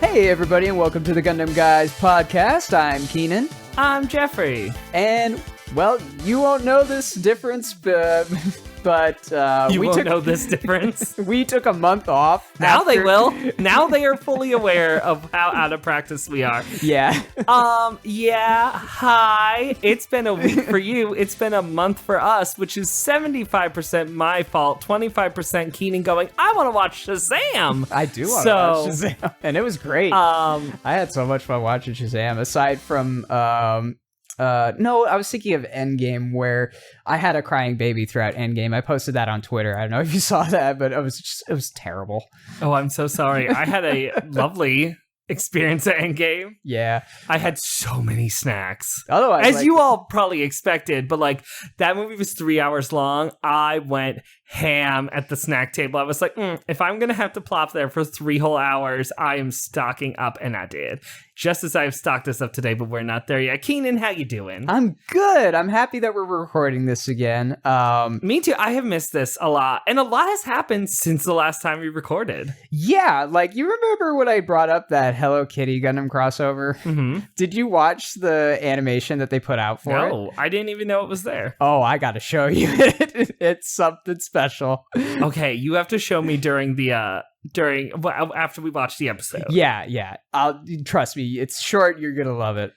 Hey everybody, and welcome to the Gundam Guys podcast. I'm Keenan. I'm Jeffrey. And, well, you won't know this difference, but we won't know this difference. We took a month off. Now they will. Now they are fully aware of how out of practice we are. Yeah. Hi. It's been a week for you. It's been a month for us, which is 75% my fault, 25% Keenan going, I want to watch Shazam. I do want to watch Shazam. And it was great. I had so much fun watching Shazam, aside from... no, I was thinking of Endgame, where I had a crying baby throughout Endgame. I posted that on Twitter. I don't know if you saw that, but it was terrible. Oh, I'm so sorry. I had a lovely experience at Endgame. Yeah. I had so many snacks. Otherwise, As you all probably expected, but that movie was 3 hours long. I went ham at the snack table. I was like, if I'm going to have to plop there for 3 whole hours, I am stocking up, and I did. Just as I've stocked us up today, but we're not there yet. Keenan, how you doing? I'm good. I'm happy that we're recording this again. Me too. I have missed this a lot, and a lot has happened since the last time we recorded. Yeah, you remember when I brought up that Hello Kitty Gundam crossover? Mm-hmm. Did you watch the animation that they put out for it? No, I didn't even know it was there. Oh, I gotta show you it. It's something special. Okay, you have to show me after we watch the episode. Yeah. Trust me, it's short. You're gonna love it.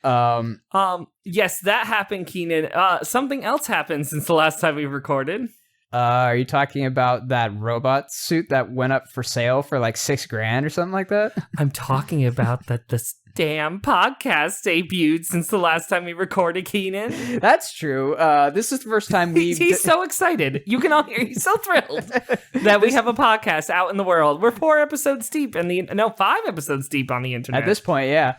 Yes, that happened, Keenan. Something else happened since the last time we recorded. Are you talking about that robot suit that went up for sale for like $6,000 or something like that? I'm talking about that this damn podcast debuted since the last time we recorded, Keenan. That's true. This is the first time He's so excited. You can all hear he's so thrilled that we have a podcast out in the world. We're 5 episodes deep on the internet. At this point, yeah.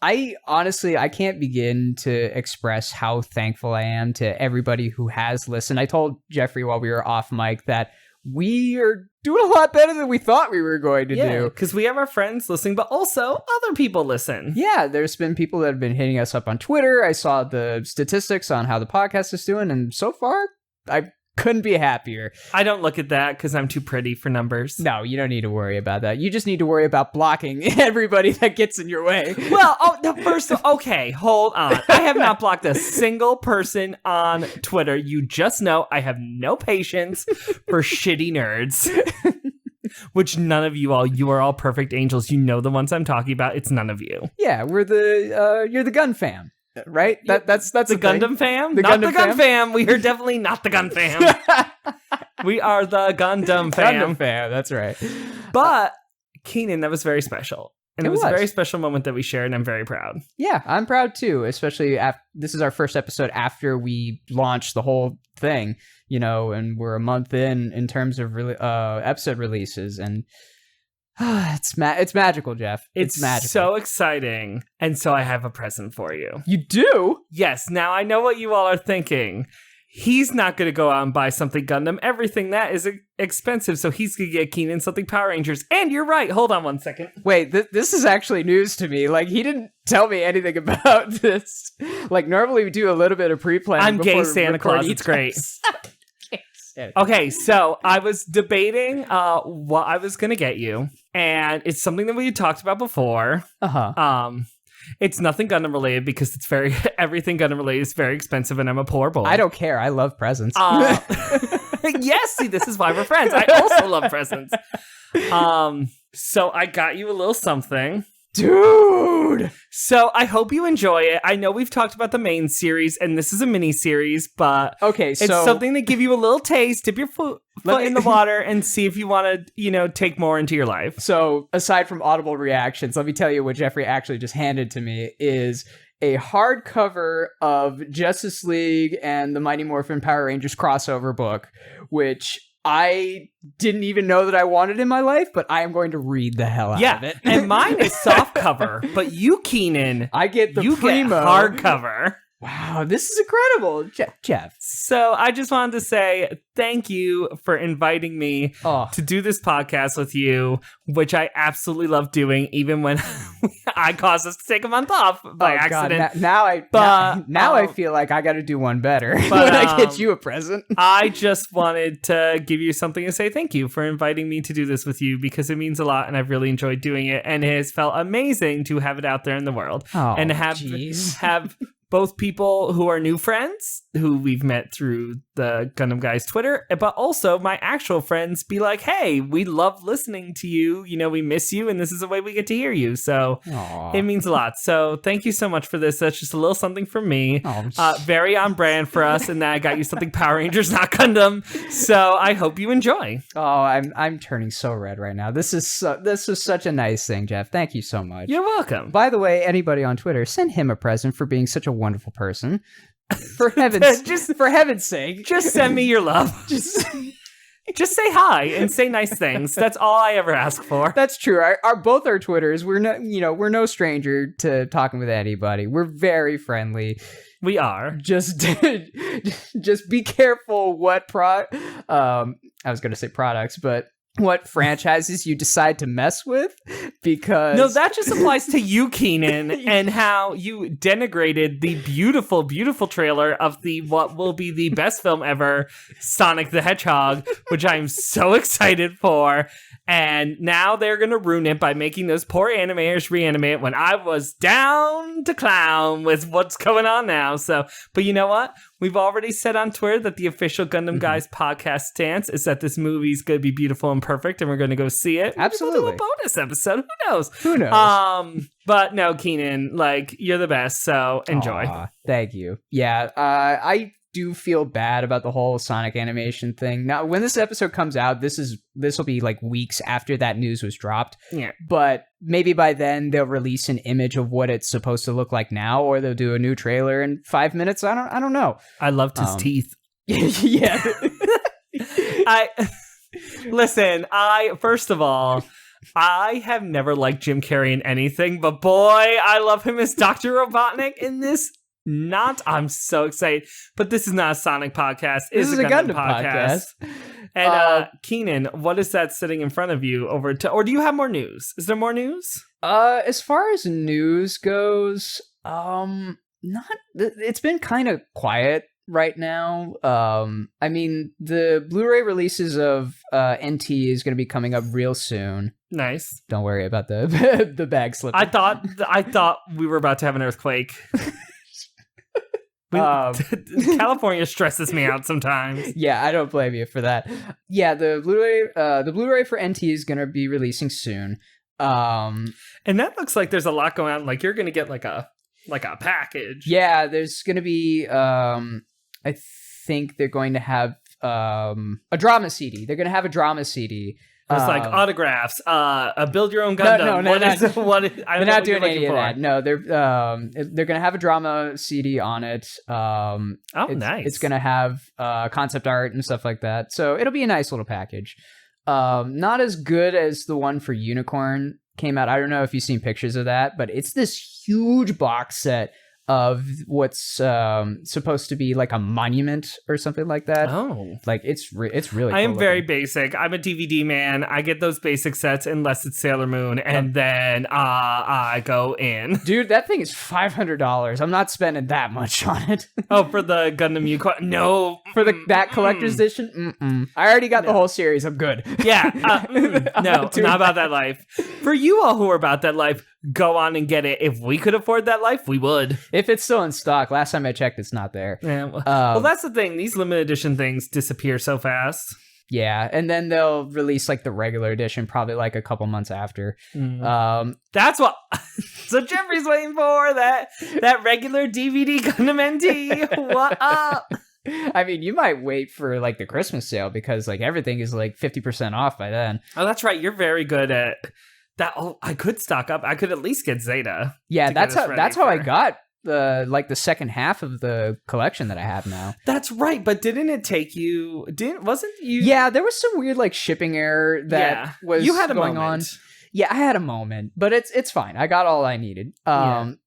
I honestly can't begin to express how thankful I am to everybody who has listened. I told Jeffrey while we were off mic that we are doing a lot better than we thought we were going to do. Because we have our friends listening, but also other people listen. Yeah, there's been people that have been hitting us up on Twitter. I saw the statistics on how the podcast is doing, and so far, I couldn't be happier. I don't look at that because I'm too pretty for numbers. No, you don't need to worry about that. You just need to worry about blocking everybody that gets in your way. Well, okay, hold on. I have not blocked a single person on Twitter. You just know I have no patience for shitty nerds. Which none of you are all perfect angels. You know the ones I'm talking about. It's none of you. Yeah, you're the Gun Fam. Right? That's the Gundam fam? Not the Gun Fam. We are definitely not the Gun Fam. We are the Gundam Fam. Gundam Fam, that's right. But, Keenan, that was very special. And it was a very special moment that we shared, and I'm very proud. Yeah, I'm proud too, especially this is our first episode after we launched the whole thing, and we're a month in terms of episode releases, and it's magical, Jeff. It's magical. So exciting. And so I have a present for you. You do? Yes. Now I know what you all are thinking. He's not going to go out and buy something Gundam. Everything that is expensive. So he's going to get Keenan something Power Rangers. And you're right. Hold on one second. Wait, this is actually news to me. He didn't tell me anything about this. Normally we do a little bit of pre-planning. I'm gay Santa Claus. It's great. Okay, so I was debating what I was gonna get you, and it's something that we talked about before. It's nothing Gundam related because it's everything Gundam related is very expensive, and I'm a poor boy. I don't care. I love presents. Yes, see, this is why we're friends. I also love presents. So I got you a little something. Dude! So I hope you enjoy it. I know we've talked about the main series, and this is a mini series, but it's something to give you a little taste, dip your foot in the water, and see if you want to, take more into your life. So aside from audible reactions, let me tell you what Jeffrey actually just handed to me is a hardcover of Justice League and the Mighty Morphin Power Rangers crossover book, which I didn't even know that I wanted in my life, but I am going to read the hell out of it. And mine is soft cover, but you, Keenan, I get the primo. Get hardcover. Wow, this is incredible, Jeff. So I just wanted to say thank you for inviting me to do this podcast with you, which I absolutely love doing, even when I caused us to take a month off by accident. God. Now I feel like I got to do one better when I get you a present. I just wanted to give you something to say thank you for inviting me to do this with you, because it means a lot and I've really enjoyed doing it, and it has felt amazing to have it out there in the world and have both people who are new friends who we've met through the Gundam Guys Twitter, but also my actual friends be like, hey, we love listening to you. You know, we miss you, and this is a way we get to hear you. So it means a lot. So thank you so much for this. That's just a little something from me. Very on brand for us, and then I got you something Power Rangers, not Gundam. So I hope you enjoy. Oh, I'm turning so red right now. This is such a nice thing, Jeff. Thank you so much. You're welcome. By the way, anybody on Twitter, send him a present for being such a wonderful person. For heaven's sake, just send me your love. Just say hi and say nice things. That's all I ever ask for. That's true. Both our Twitters, we're no stranger to talking with anybody. We're very friendly. We are. Just be careful what I was going to say products, but what franchises you decide to mess with, because... No, that just applies to you, Keenan, and how you denigrated the beautiful, beautiful trailer of what will be the best film ever, Sonic the Hedgehog, which I'm so excited for. And now they're going to ruin it by making those poor animators reanimate when I was down to clown with what's going on now. So, but you know what? We've already said on Twitter that the official Gundam Guys podcast stance is that this movie's going to be beautiful and perfect, and we're going to go see it. Absolutely. We'll do a bonus episode. Who knows? But no, Keenan, like, you're the best, so enjoy. Aww, thank you. Yeah, I do feel bad about the whole Sonic animation thing. Now, when this episode comes out, this will be like weeks after that news was dropped. Yeah. But maybe by then they'll release an image of what it's supposed to look like now, or they'll do a new trailer in 5 minutes. I don't know. I loved his teeth. Yeah. First of all, I have never liked Jim Carrey in anything, but boy, I love him as Dr. Robotnik in this. I'm so excited, but this is not a Sonic podcast. This is a Gundam podcast. And Keenan, what is that sitting in front of you or do you have more news? Is there more news? As far as news goes, it's been kind of quiet right now. I mean, the Blu-ray releases of NT is going to be coming up real soon. Nice. Don't worry about the bag slipping. I thought we were about to have an earthquake. California stresses me out sometimes. Yeah, I don't blame you for that. Yeah, the Blu-ray for NT is gonna be releasing soon. And that looks like there's a lot going on. Like you're gonna get like a package. Yeah, there's gonna be I think they're going to have a drama CD. They're gonna have a drama CD. It's like autographs, a build your own Gundam. They're not doing any of that. No, they're gonna have a drama CD on it. Nice. It's gonna have concept art and stuff like that. So it'll be a nice little package. Not as good as the one for Unicorn came out. I don't know if you've seen pictures of that, but it's this huge box set of what's supposed to be like a monument or something like that. Oh, like it's really. I am very basic. I'm a DVD man. I get those basic sets unless it's Sailor Moon, and then I go in. Dude, that thing is $500. I'm not spending that much on it. Oh, for the Gundam Unicorn? No, for that collector's edition. I already got the whole series. I'm good. Yeah, no, not about that life. For you all who are about that life, go on and get it. If we could afford that life, we would. If it's still in stock. Last time I checked, it's not there. Yeah, well, that's the thing. These limited edition things disappear so fast. Yeah, and then they'll release like the regular edition probably like a couple months after. That's what. So Jeffrey's waiting for that regular DVD Gundam NT. What up? I mean, you might wait for like the Christmas sale because like everything is like 50% off by then. Oh, that's right. You're very good at that. Oh, I could stock up. I could at least get Zeta. Yeah, that's how I got the second half of the collection that I have now. That's right, but didn't it take you? Wasn't you? Yeah, there was some weird like shipping error that was you had a going moment. on. Yeah, I had a moment, but it's fine. I got all I needed. I'm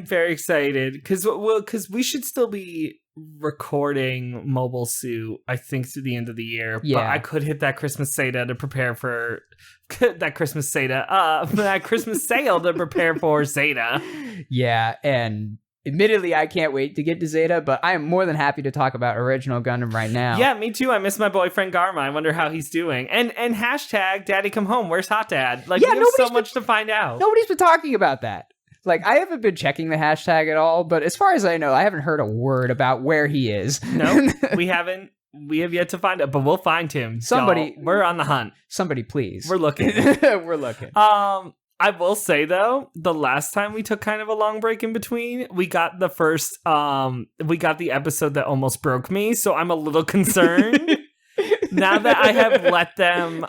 very excited because we should still be recording Mobile Suit, I think, through the end of the year. Yeah. But I could hit that Christmas Sata to prepare for that Christmas sale to prepare for Zeta. Yeah, and admittedly, I can't wait to get to Zeta, but I am more than happy to talk about original Gundam right now. Yeah, me too. I miss my boyfriend Garma. I wonder how he's doing. And hashtag Daddy Come Home. Where's Hot Dad? Like, we have so much to find out. Nobody's been talking about that. Like, I haven't been checking the hashtag at all, but as far as I know, I haven't heard a word about where he is. No, we haven't. We have yet to find it, but we'll find him. Somebody, y'all. We're on the hunt. Somebody, please. We're looking. We're looking. I will say though, the last time we took kind of a long break in between, we got the episode that almost broke me, so I'm a little concerned. Now that I have let them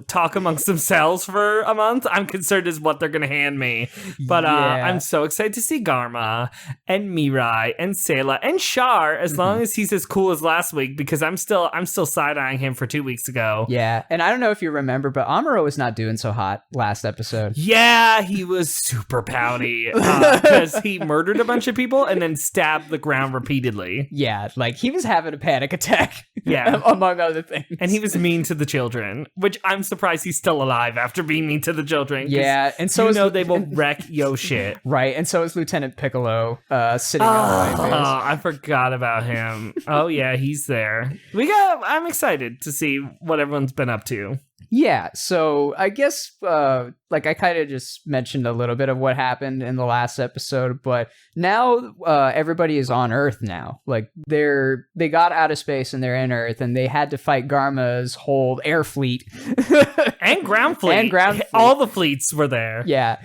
talk amongst themselves for a month, I'm concerned as what they're gonna hand me. But I'm so excited to see Garma and Mirai and Sayla and Char, as long as he's as cool as last week, because I'm still side-eyeing him for 2 weeks ago. Yeah, and I don't know if you remember, but Amuro was not doing so hot last episode. Yeah, he was super pouty because he murdered a bunch of people and then stabbed the ground repeatedly. Yeah, like he was having a panic attack. Yeah. Among other things. And he was mean to the children, which I'm surprised he's still alive after being mean to the children. Yeah, and so they will wreck yo shit. Right, and so is Lieutenant Piccolo sitting on the I forgot about him. Oh yeah, he's there. I'm excited to see what everyone's been up to. Yeah, so I guess, I kind of just mentioned a little bit of what happened in the last episode, but now everybody is on Earth now. Like, they got out of space and they're in Earth, and they had to fight Garma's whole air fleet. And ground fleet. All the fleets were there. Yeah.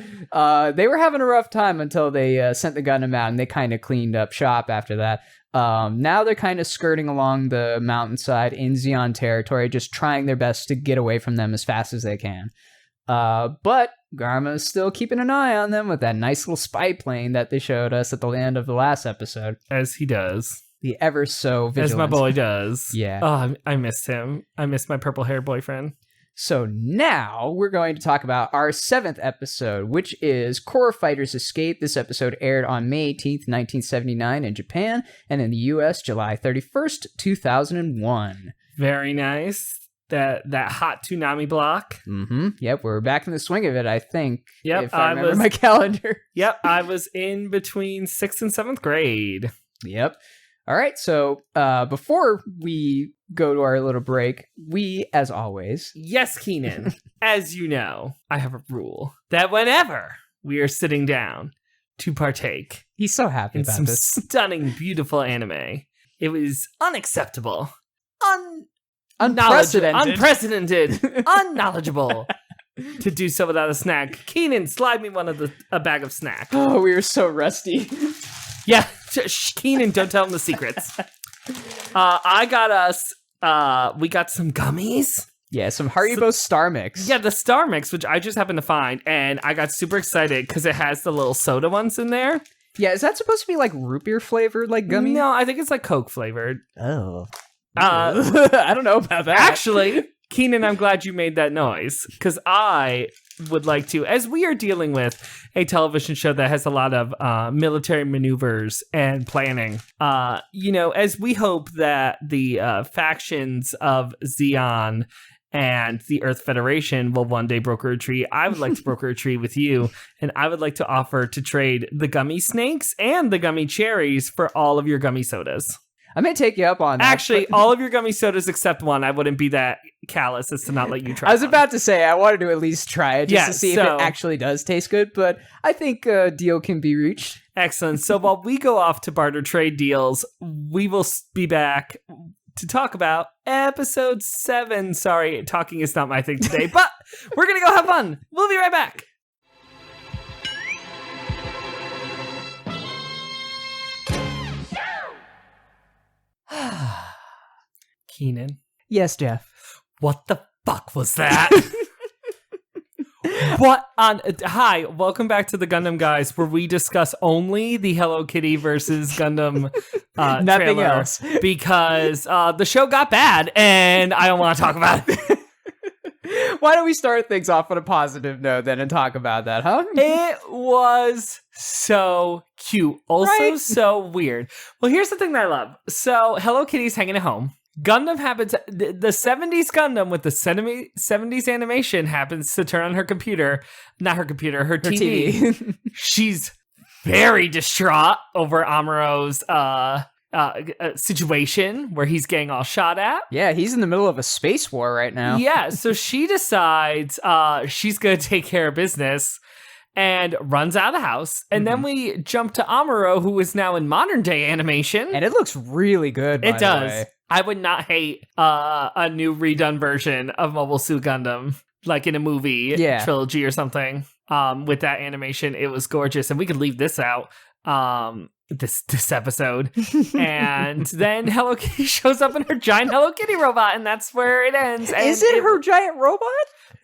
They were having a rough time until they sent the Gundam out, and they kind of cleaned up shop after that. Now they're kind of skirting along the mountainside in Zeon territory, just trying their best to get away from them as fast as they can. But Garma is still keeping an eye on them with that nice little spy plane that they showed us at the end of the last episode. As he does. The ever so vigilant. As my boy does. Yeah. Oh, I missed him. I missed my purple-haired boyfriend. So now we're going to talk about our 7th episode, which is Core Fighters Escape. This episode aired on May 18th, 1979 in Japan, and in the US, July 31st, 2001. Very nice. That hot Toonami block. Mm-hmm. Yep, we're back in the swing of it, I think. Yep, if I remember my calendar. Yep, I was in between 6th and 7th grade. Yep. All right, so before we go to our little break, we, as always... Yes, Keenan, as you know, I have a rule that whenever we are sitting down to partake... He's so happy in about some this. Stunning, beautiful anime, it was unacceptable, unprecedented, unknowledgeable to do so without a snack. Keenan, slide me a bag of snack. Oh, we were so rusty. Yeah, Keenan, don't tell him the secrets. I got us, we got some gummies. Yeah, some Haribo Star Mix. Yeah, the Star Mix, which I just happened to find, and I got super excited because it has the little soda ones in there. Yeah, is that supposed to be like root beer flavored, like gummy? No, I think it's like Coke flavored. Oh. I don't know about that. Actually, Keenan, I'm glad you made that noise, because I would like to, as we are dealing with a television show that has a lot of military maneuvers and planning, as we hope that the factions of Zeon and the Earth Federation will one day broker a treaty, I would like to broker a treaty with you, and I would like to offer to trade the gummy snakes and the gummy cherries for all of your gummy sodas. I may take you up on that. Actually, all of your gummy sodas except one. I wouldn't be that callous as to not let you try. I was about to say, I wanted to at least try it just to see if it so actually does taste good, but I think a deal can be reached. Excellent. So while we go off to barter trade deals, we will be back to talk about episode 7. Sorry, talking is not my thing today, but we're going to go have fun. We'll be right back. Keenan. Yes, Jeff. What the fuck was that? What on... Hi, welcome back to the Gundam Guys, where we discuss only the Hello Kitty versus Gundam nothing trailer, else. because the show got bad, and I don't want to talk about it. Why don't we start things off on a positive note then and talk about that, huh? It was so cute. Also Right? so weird. Well, here's the thing that I love. So Hello Kitty's hanging at home. Gundam happens, the 70s Gundam with the 70s animation happens to turn on her computer. Not her computer, her TV. She's very distraught over Amuro's situation where he's getting all shot at. Yeah, he's in the middle of a space war right now. Yeah, so she decides she's going to take care of business and runs out of the house. And then we jump to Amuro, who is now in modern day animation. And it looks really good, by It the does. way. I would not hate a new redone version of Mobile Suit Gundam, like in a movie trilogy or something. With that animation, it was gorgeous. And we could leave this out. This episode. And then Hello Kitty shows up in her giant Hello Kitty robot, and that's where it ends. And is it her giant robot?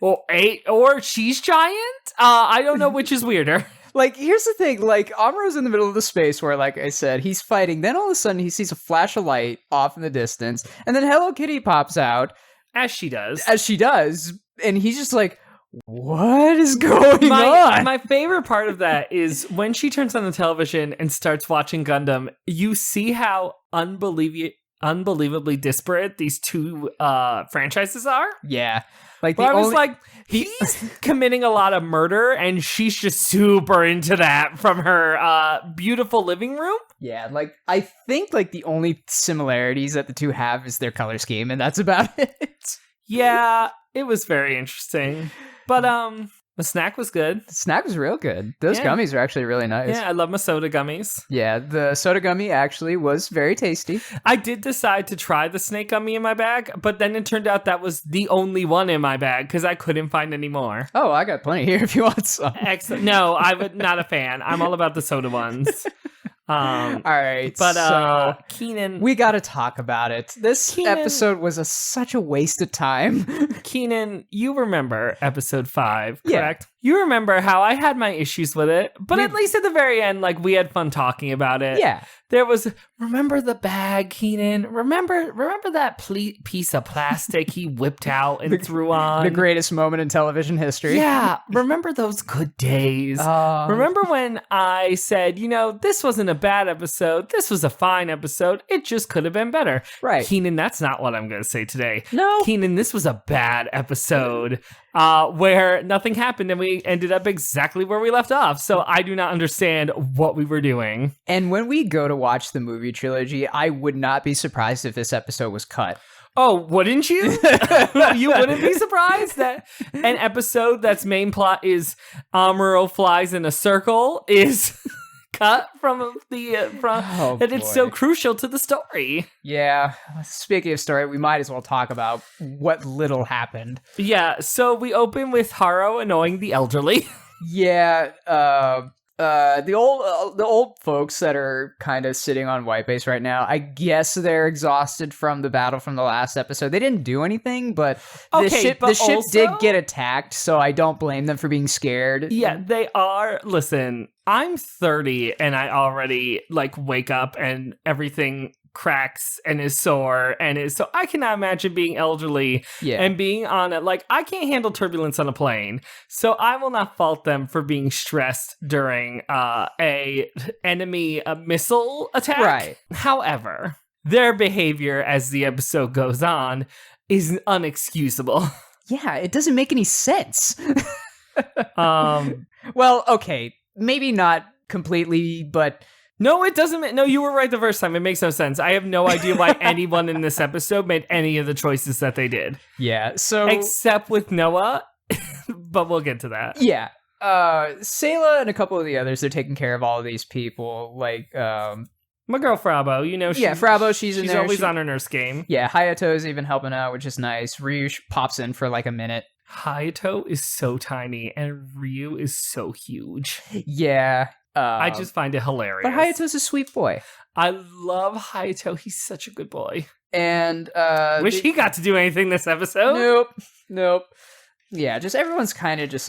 Or she's giant? I don't know which is weirder. Like, here's the thing, like, Amuro's in the middle of the space where, like I said, he's fighting, then all of a sudden he sees a flash of light off in the distance, and then Hello Kitty pops out. As she does, and he's just like, what is going on? My favorite part of that is when she turns on the television and starts watching Gundam, you see how unbelievably disparate these two franchises are. Yeah. Like, he's committing a lot of murder, and she's just super into that from her beautiful living room. Yeah, like, I think, like, the only similarities that the two have is their color scheme, and that's about it. Yeah, it was very interesting. But, the snack was good. The snack was real good. Those gummies are actually really nice. Yeah, I love my soda gummies. Yeah, the soda gummy actually was very tasty. I did decide to try the snake gummy in my bag, but then it turned out that was the only one in my bag because I couldn't find any more. Oh, I got plenty here if you want some. Excellent. No, I'm not a fan. I'm all about the soda ones. All right, but so Keenan, we got to talk about it. This episode was such a waste of time. Keenan, you remember episode 5, correct? Yeah. You remember how I had my issues with it, but at least at the very end, like, we had fun talking about it. Yeah. There was, remember the bag, Keenan? Remember that piece of plastic he whipped out and threw on? The greatest moment in television history. Yeah. Remember those good days? Remember when I said, this wasn't a bad episode. This was a fine episode. It just could have been better. Right. Keenan, that's not what I'm going to say today. No. Keenan, this was a bad episode where nothing happened and we ended up exactly where we left off. So I do not understand what we were doing. And when we go to watch the movie trilogy, I would not be surprised if this episode was cut. Oh, wouldn't you? You wouldn't be surprised that an episode that's main plot is Amuro flies in a circle is cut from that it's so crucial to the story. Yeah. Speaking of story, we might as well talk about what little happened. Yeah, so we open with Haro annoying the elderly. Yeah, the old folks that are kind of sitting on White Base right now, I guess they're exhausted from the battle from the last episode. They didn't do anything, but the ship did get attacked, so I don't blame them for being scared. Yeah, they are. Listen, I'm 30 and I already wake up and everything cracks and is sore so I cannot imagine being elderly and being on it. I can't handle turbulence on a plane, so I will not fault them for being stressed during a enemy missile attack. Right. However, their behavior as the episode goes on is unexcusable. Yeah, it doesn't make any sense. Well, okay, maybe not completely, but no, it doesn't. No, you were right the first time. It makes no sense. I have no idea why anyone in this episode made any of the choices that they did. Yeah, so except with Noah, but we'll get to that. Yeah. Sayla and a couple of the others, they're taking care of all of these people. My girl Frabo, Frabo, she's in there. She's always on her nurse game. Yeah, Hayato's even helping out, which is nice. Ryu pops in for a minute. Hayato is so tiny, and Ryu is so huge. Yeah. I just find it hilarious. But Hayato's a sweet boy. I love Hayato. He's such a good boy. And wish he got to do anything this episode. Nope. Yeah, just everyone's kind of just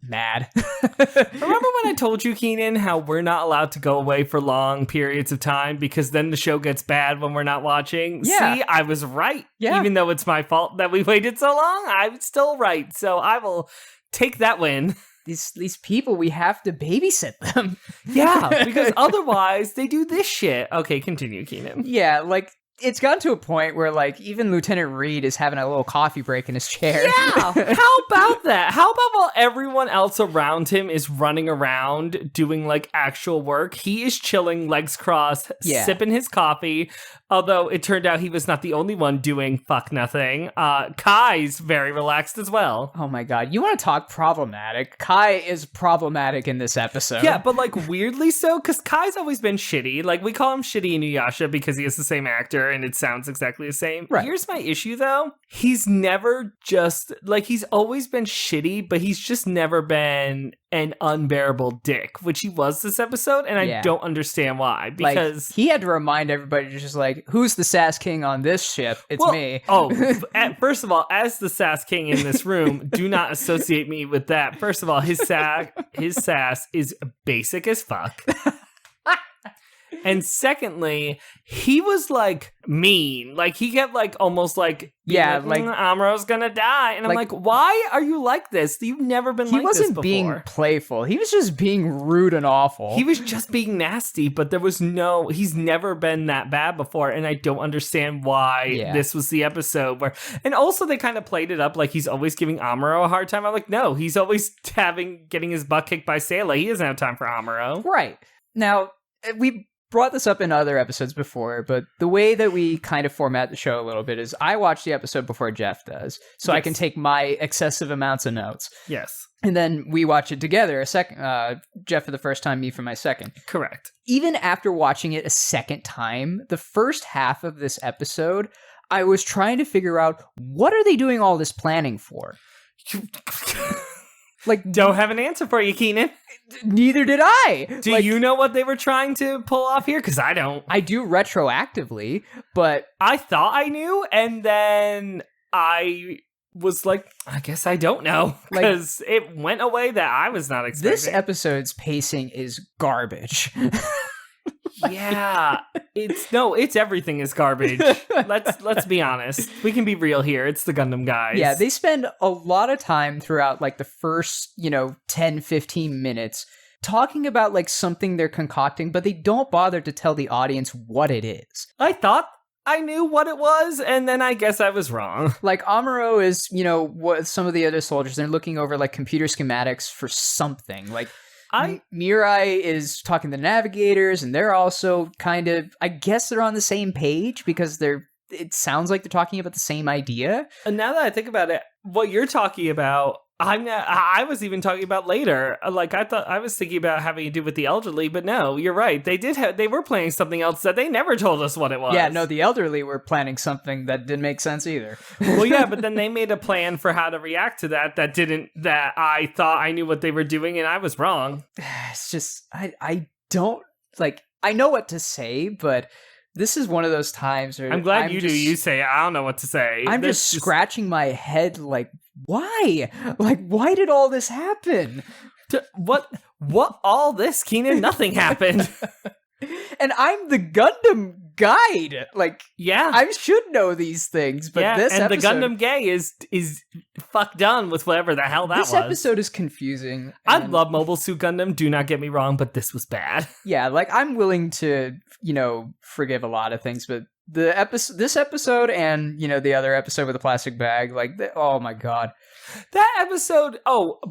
mad. Remember when I told you, Keenan, how we're not allowed to go away for long periods of time because then the show gets bad when we're not watching? Yeah. See, I was right. Yeah. Even though it's my fault that we waited so long, I'm still right. So I will take that win. These people, we have to babysit them. Yeah, because otherwise they do this shit. Okay, continue, Keenan. Yeah, like, it's gotten to a point where, like, even Lieutenant Reed is having a little coffee break in his chair. Yeah, how about that? How about while everyone else around him is running around doing, like, actual work, he is chilling, legs crossed, sipping his coffee, although it turned out he was not the only one doing fuck nothing. Kai's very relaxed as well. Oh my god, you want to talk problematic? Kai is problematic in this episode. Yeah, but, like, weirdly so, because Kai's always been shitty. Like, we call him Shitty Inuyasha because he is the same actor, and it sounds exactly the same. Right. Here's my issue, though. He's never just, like, he's always been shitty, but he's just never been an unbearable dick, which he was this episode, and I don't understand why, because... Like, he had to remind everybody, just like, who's the Sass King on this ship? It's me. First of all, as the Sass King in this room, do not associate me with that. First of all, his sass is basic as fuck. And secondly, he was, like, mean. Like, he kept, like, almost, like, Amuro's gonna die. And I'm like, why are you like this? You've never been like this before. He wasn't being playful. He was just being rude and awful. He was just being nasty, but he's never been that bad before. And I don't understand why this was the episode where... And also, they kind of played it up like he's always giving Amuro a hard time. I'm like, no, he's always getting his butt kicked by Sayla. He doesn't have time for Amuro. Right. Now, we brought this up in other episodes before, but the way that we kind of format the show a little bit is I watch the episode before Jeff does, so I can take my excessive amounts of notes. Yes. And then we watch it together, Jeff for the first time, me for my second. Correct. Even after watching it a second time, the first half of this episode, I was trying to figure out, what are they doing all this planning for? Like, don't have an answer for you, Keenan. Neither did I. Do you know what they were trying to pull off here? Because I don't. I do retroactively, but... I thought I knew, and then I was like, I guess I don't know. Because it went away that I was not expecting. This episode's pacing is garbage. Yeah, it's everything is garbage. Let's be honest. We can be real here. It's the Gundam guys. Yeah, they spend a lot of time throughout, like, the first, 10, 15 minutes talking about, like, something they're concocting, but they don't bother to tell the audience what it is. I thought I knew what it was, and then I guess I was wrong. Like, Amuro is, what some of the other soldiers, they're looking over, like, computer schematics for something, like... Mirai is talking to navigators, and they're also kind of, I guess they're on the same page because it sounds like they're talking about the same idea. And now that I think about it, what you're talking about, I was even talking about later. Like, I thought I was thinking about having to do with the elderly, but no, you're right. They were planning something else that they never told us what it was. Yeah, no, the elderly were planning something that didn't make sense either. Well, yeah, but then they made a plan for how to react to that I thought I knew what they were doing and I was wrong. It's just, I don't, like, I know what to say, but this is one of those times where I'm glad you do. You say, I don't know what to say. I'm just scratching my head like, why? Like, why did all this happen? What all this, Keenan? Nothing happened. And I'm the Gundam guide. Like, yeah, I should know these things. But this episode, the Gundam gay is fuck done with whatever the hell that was. This episode is confusing. I love Mobile Suit Gundam. Do not get me wrong, but this was bad. Yeah, like, I'm willing to, forgive a lot of things, but this episode and the other episode with the plastic bag, like, oh my god. That episode,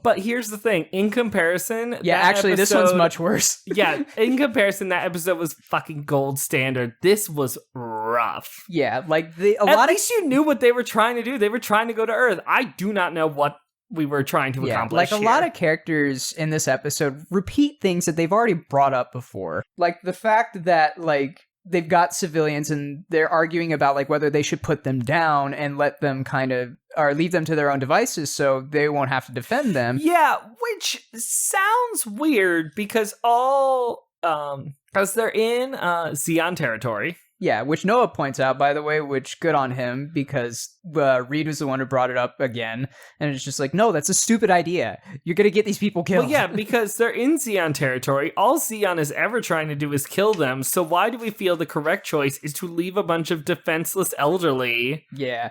but here's the thing. In comparison... Yeah, actually, this one's much worse. Yeah, in comparison, that episode was fucking gold standard. This was rough. Yeah, like, at least you knew what they were trying to do. They were trying to go to Earth. I do not know what we were trying to accomplish like, a lot of characters in this episode repeat things that they've already brought up before. Like, the fact that, like, they've got civilians and they're arguing about, like, whether they should put them down and let them or leave them to their own devices so they won't have to defend them. Yeah, which sounds weird because as they're in Zeon territory, Yeah, which Noah points out, by the way, which good on him, because Reed was the one who brought it up again. And it's just like, no, that's a stupid idea. You're going to get these people killed. Well, yeah, because they're in Zeon territory. All Zeon is ever trying to do is kill them. So why do we feel the correct choice is to leave a bunch of defenseless elderly? Yeah.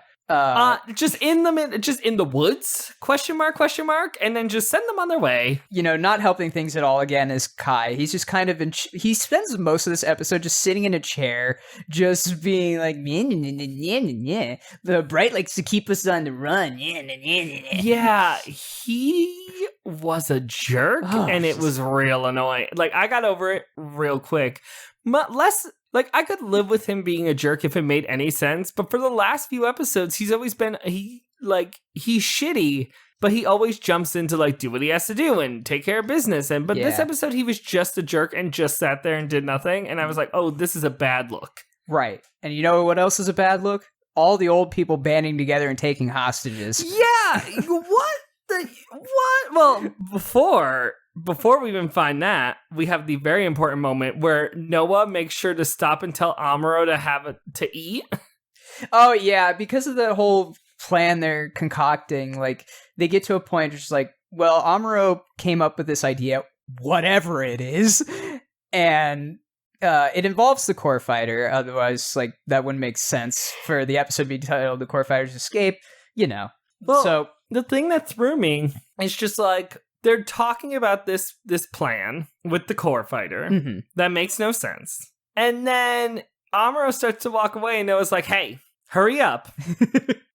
Just in the woods? Question mark? And then just send them on their way. You know, not helping things at all again is Kai. He's just kind of he spends most of this episode just sitting in a chair, just being like, the Bright likes to keep us on the run. Yeah, he was a jerk, and it was real annoying. Like, I got over it real quick. Like, I could live with him being a jerk if it made any sense, but for the last few episodes, he's always been, he's shitty, but he always jumps in to, like, do what he has to do and take care of business. But this episode, he was just a jerk and just sat there and did nothing, and I was like, oh, this is a bad look. Right. And you know what else is a bad look? All the old people banding together and taking hostages. Yeah! What? Well, before we even find that, we have the very important moment where Noah makes sure to stop and tell Amuro to have to eat. Oh, yeah, because of the whole plan they're concocting, like, they get to a point just like, well, Amuro came up with this idea, whatever it is, and it involves the core fighter, otherwise, like, that wouldn't make sense for the episode to be titled The Core Fighter's Escape, you know. Well, so the thing that threw me is just like, they're talking about this plan with the core fighter. Mm-hmm. That makes no sense. And then Amuro starts to walk away and Noah's like, hey, hurry up.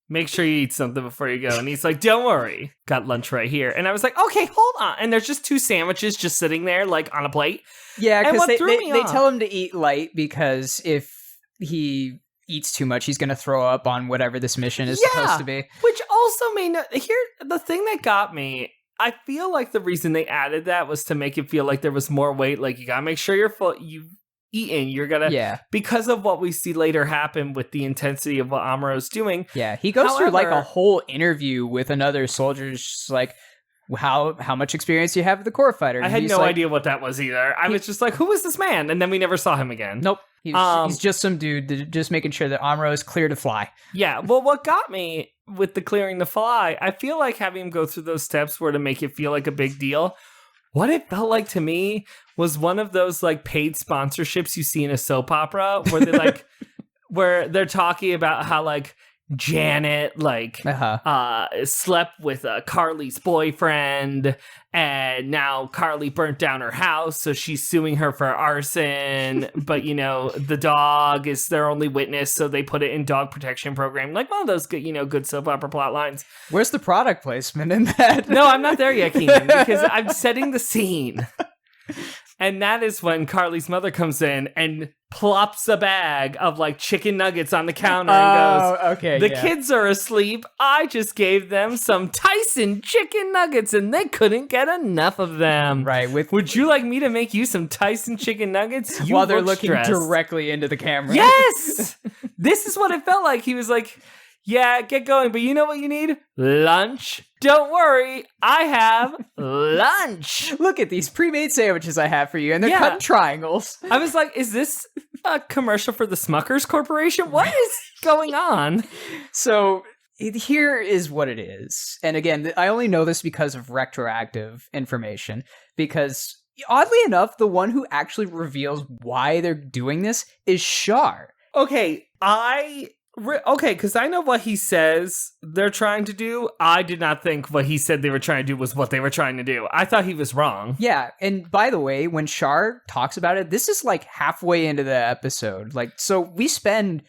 Make sure you eat something before you go. And he's like, don't worry. Got lunch right here. And I was like, okay, hold on. And there's just 2 sandwiches just sitting there, like, on a plate. Yeah, because they tell him to eat light because if he eats too much, he's going to throw up on whatever this mission is supposed to be. Which also made the thing that got me, I feel like the reason they added that was to make it feel like there was more weight. Like, you gotta make sure you're full, you've eaten, you're gonna, because of what we see later happen with the intensity of what Amuro's doing. Yeah, he goes through like a whole interview with another soldier, just like, how much experience do you have with the core fighter? And I had no idea what that was either. I was just like, who is this man? And then we never saw him again. Nope. He's just some dude just making sure that Amuro is clear to fly. Yeah, well, what got me with the clearing to fly, I feel like having him go through those steps were to make it feel like a big deal. What it felt like to me was one of those like paid sponsorships you see in a soap opera where they like where they're talking about how like Janet slept with Carly's boyfriend, and now Carly burnt down her house, so she's suing her for arson. But you know, the dog is their only witness, so they put it in dog protection program. Like one of those good, good soap opera plot lines. Where's the product placement in that? No, I'm not there yet, Keenan, because I'm setting the scene. And that is when Carly's mother comes in and plops a bag of like chicken nuggets on the counter and goes, okay, the kids are asleep. I just gave them some Tyson chicken nuggets and they couldn't get enough of them. Right. Would you like me to make you some Tyson chicken nuggets? While they're looking directly into the camera. Yes! This is what it felt like. He was like, yeah, get going, but you know what you need? Lunch. Don't worry, I have lunch. Look at these pre-made sandwiches I have for you, and they're cut in triangles. I was like, is this a commercial for the Smuckers Corporation? What is going on? So here is what it is. And again, I only know this because of retroactive information, because oddly enough, the one who actually reveals why they're doing this is Char. Okay, because I know what he says they're trying to do. I did not think what he said they were trying to do was what they were trying to do. I thought he was wrong. Yeah, and by the way, when Char talks about it, this is like halfway into the episode. Like, so we spend,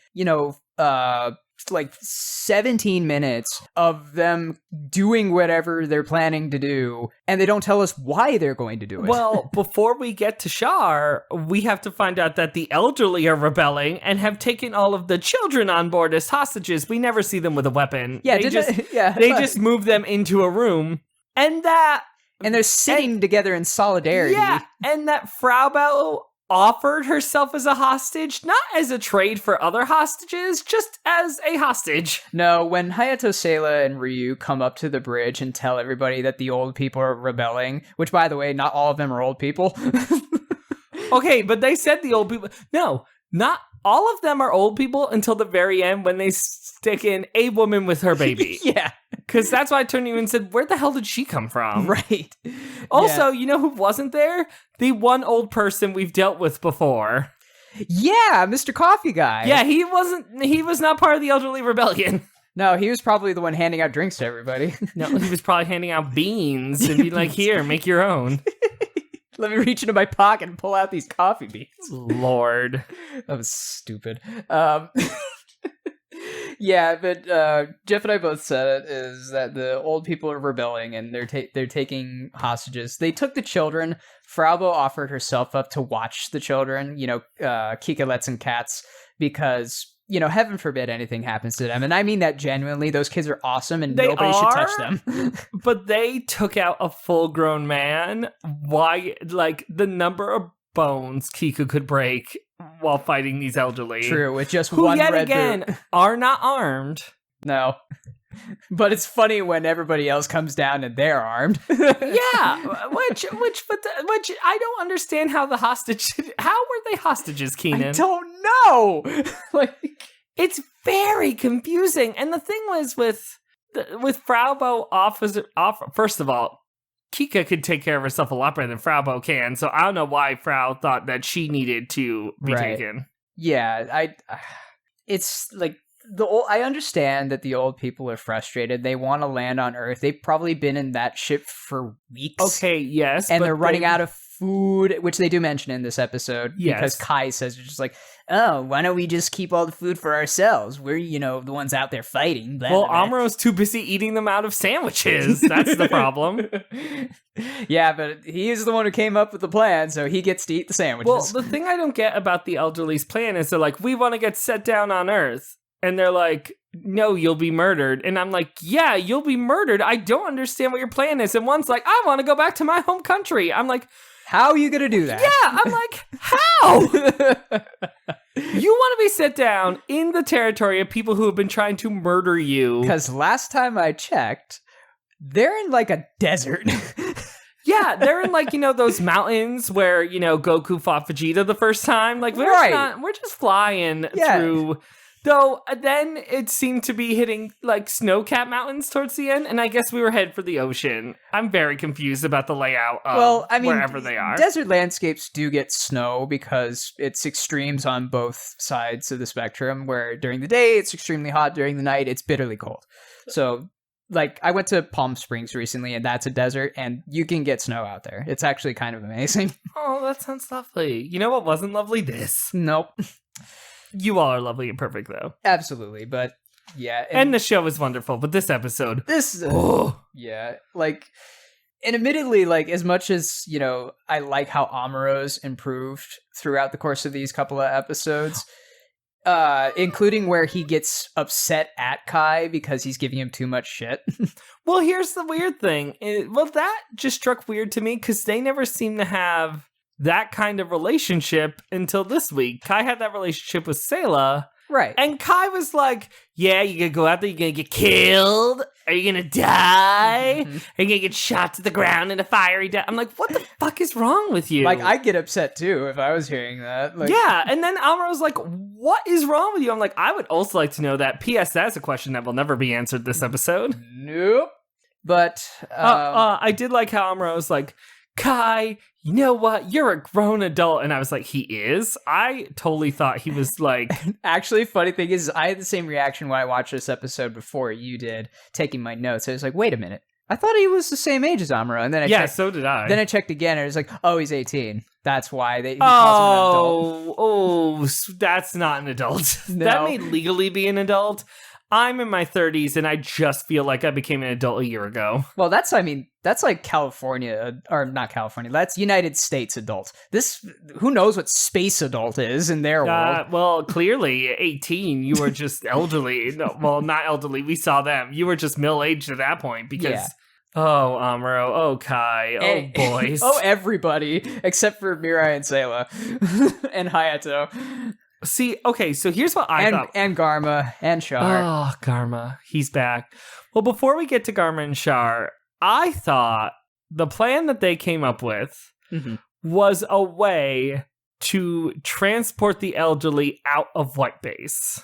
like 17 minutes of them doing whatever they're planning to do, and they don't tell us why they're going to do it. Well, before we get to Char, we have to find out that the elderly are rebelling and have taken all of the children on board as hostages. We never see them with a weapon. Yeah, they just move them into a room, and they're sitting together in solidarity. Yeah, and that Frau Bell offered herself as a hostage, not as a trade for other hostages, just as a hostage. No, when Hayato Seiya and Ryu come up to the bridge and tell everybody that the old people are rebelling, which, by the way, not all of them are old people. Okay, but they said the old people. No, not all of them are old people until the very end when they stick in a woman with her baby. Yeah. Because that's why I turned to you and said, where the hell did she come from? Right. Also, you know who wasn't there? The one old person we've dealt with before. Yeah, Mr. Coffee Guy. Yeah, he was not part of the elderly rebellion. No, he was probably the one handing out drinks to everybody. No, he was probably handing out beans and be like, here, make your own. Let me reach into my pocket and pull out these coffee beans. Lord. That was stupid. Yeah, but Jeff and I both said it, is that the old people are rebelling and they're taking hostages. They took the children. Fraubo offered herself up to watch the children, Kikalets and cats, because, heaven forbid anything happens to them. And I mean that genuinely. Those kids are awesome and nobody should touch them. But they took out a full-grown man. Why? Like, the number of bones Kiku could break while fighting these elderly. True, with just who one yet red again boot. Are not armed. No. But it's funny when everybody else comes down and they're armed. Yeah, which I don't understand how how were they hostages, Keenan? I don't know. It's very confusing. And the thing was with Fraubo first of all, Kika could take care of herself a lot better than Fraubo can, so I don't know why Frau thought that she needed to be taken. Yeah, it's like I understand that the old people are frustrated. They want to land on Earth. They've probably been in that ship for weeks. Okay, yes. And they're running out of food, which they do mention in this episode. Yes. Because Kai says, it's just like, oh, why don't we just keep all the food for ourselves? We're, the ones out there fighting. Blah, well, blah, blah. Amuro's too busy eating them out of sandwiches. That's the problem. Yeah, but he is the one who came up with the plan, so he gets to eat the sandwiches. Well, the thing I don't get about the elderly's plan is they're like, we want to get set down on Earth. And they're like, no, you'll be murdered. And I'm like, yeah, you'll be murdered. I don't understand what your plan is. And one's like, I want to go back to my home country. I'm like, how are you going to do that? Yeah, I'm like, how? You want to be set down in the territory of people who have been trying to murder you. Because last time I checked, they're in like a desert. Yeah, they're in like, those mountains where, Goku fought Vegeta the first time. Like, we're just flying through. Though, then it seemed to be hitting, like, snow-capped mountains towards the end, and I guess we were headed for the ocean. I'm very confused about the layout of wherever they are. Desert landscapes do get snow because it's extremes on both sides of the spectrum, where during the day it's extremely hot, during the night it's bitterly cold. So, like, I went to Palm Springs recently, and that's a desert, and you can get snow out there. It's actually kind of amazing. Oh, that sounds lovely. You know what wasn't lovely? This. Nope. You all are lovely and perfect, though. Absolutely, but yeah. And the show is wonderful, but this episode... Yeah, like, and admittedly, like, as much as, I like how Amuro's improved throughout the course of these couple of episodes, including where he gets upset at Kai because he's giving him too much shit. Well, here's the weird thing. That just struck weird to me, because they never seem to have that kind of relationship until this week. Kai had that relationship with Sayla. Right. And Kai was like, yeah, you're going to go out there, you're going to get killed. Are you going to die? Mm-hmm. Are you going to get shot to the ground in a fiery death? I'm like, what the fuck is wrong with you? Like, I'd get upset too if I was hearing that. Like, yeah, and then Amuro's like, what is wrong with you? I'm like, I would also like to know that. P.S. That's a question that will never be answered this episode. Nope. But, I did like how Amuro's like, Kai, you know what? You're a grown adult. And I was like, he is? I totally thought he was like... Actually, funny thing is, I had the same reaction when I watched this episode before you did, taking my notes. I was like, wait a minute. I thought he was the same age as Amuro. And then I checked, so did I. Then I checked again, and it was like, oh, he's 18. That's why he calls him an adult. Oh, that's not an adult. No. That may legally be an adult. I'm in my 30s, and I just feel like I became an adult a year ago. Well, that's like California, or not California. That's United States adult. Who knows what space adult is in their world? Well, clearly, 18, you were just elderly. No, well, not elderly. We saw them. You were just middle-aged at that point because... Yeah. Oh, Amuro. Oh, Kai. Oh, boys. Oh, everybody. Except for Mirai and Sayla. And Hayato. See, okay, so here's what I thought. And Garma and Char. Oh, Garma. He's back. Well, before we get to Garma and Char, I thought the plan that they came up with was a way to transport the elderly out of White Base.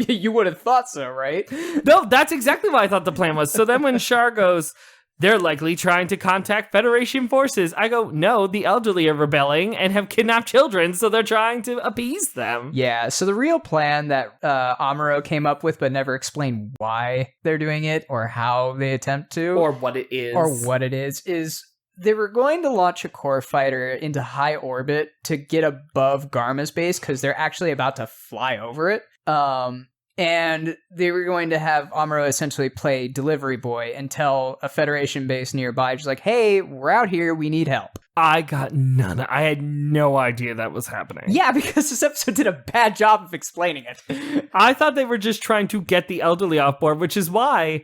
You would have thought so, right? No, that's exactly what I thought the plan was. So then when Char goes, they're likely trying to contact Federation forces, I go, no, the elderly are rebelling and have kidnapped children, so they're trying to appease them. Yeah, so the real plan that Amuro came up with but never explained why they're doing it or how they attempt to. Or what it is they were going to launch a core fighter into high orbit to get above Garma's base because they're actually about to fly over it. And they were going to have Amuro essentially play delivery boy and tell a Federation base nearby, just like, hey, we're out here, we need help. I had no idea that was happening. Yeah, because this episode did a bad job of explaining it. I thought they were just trying to get the elderly off board, which is why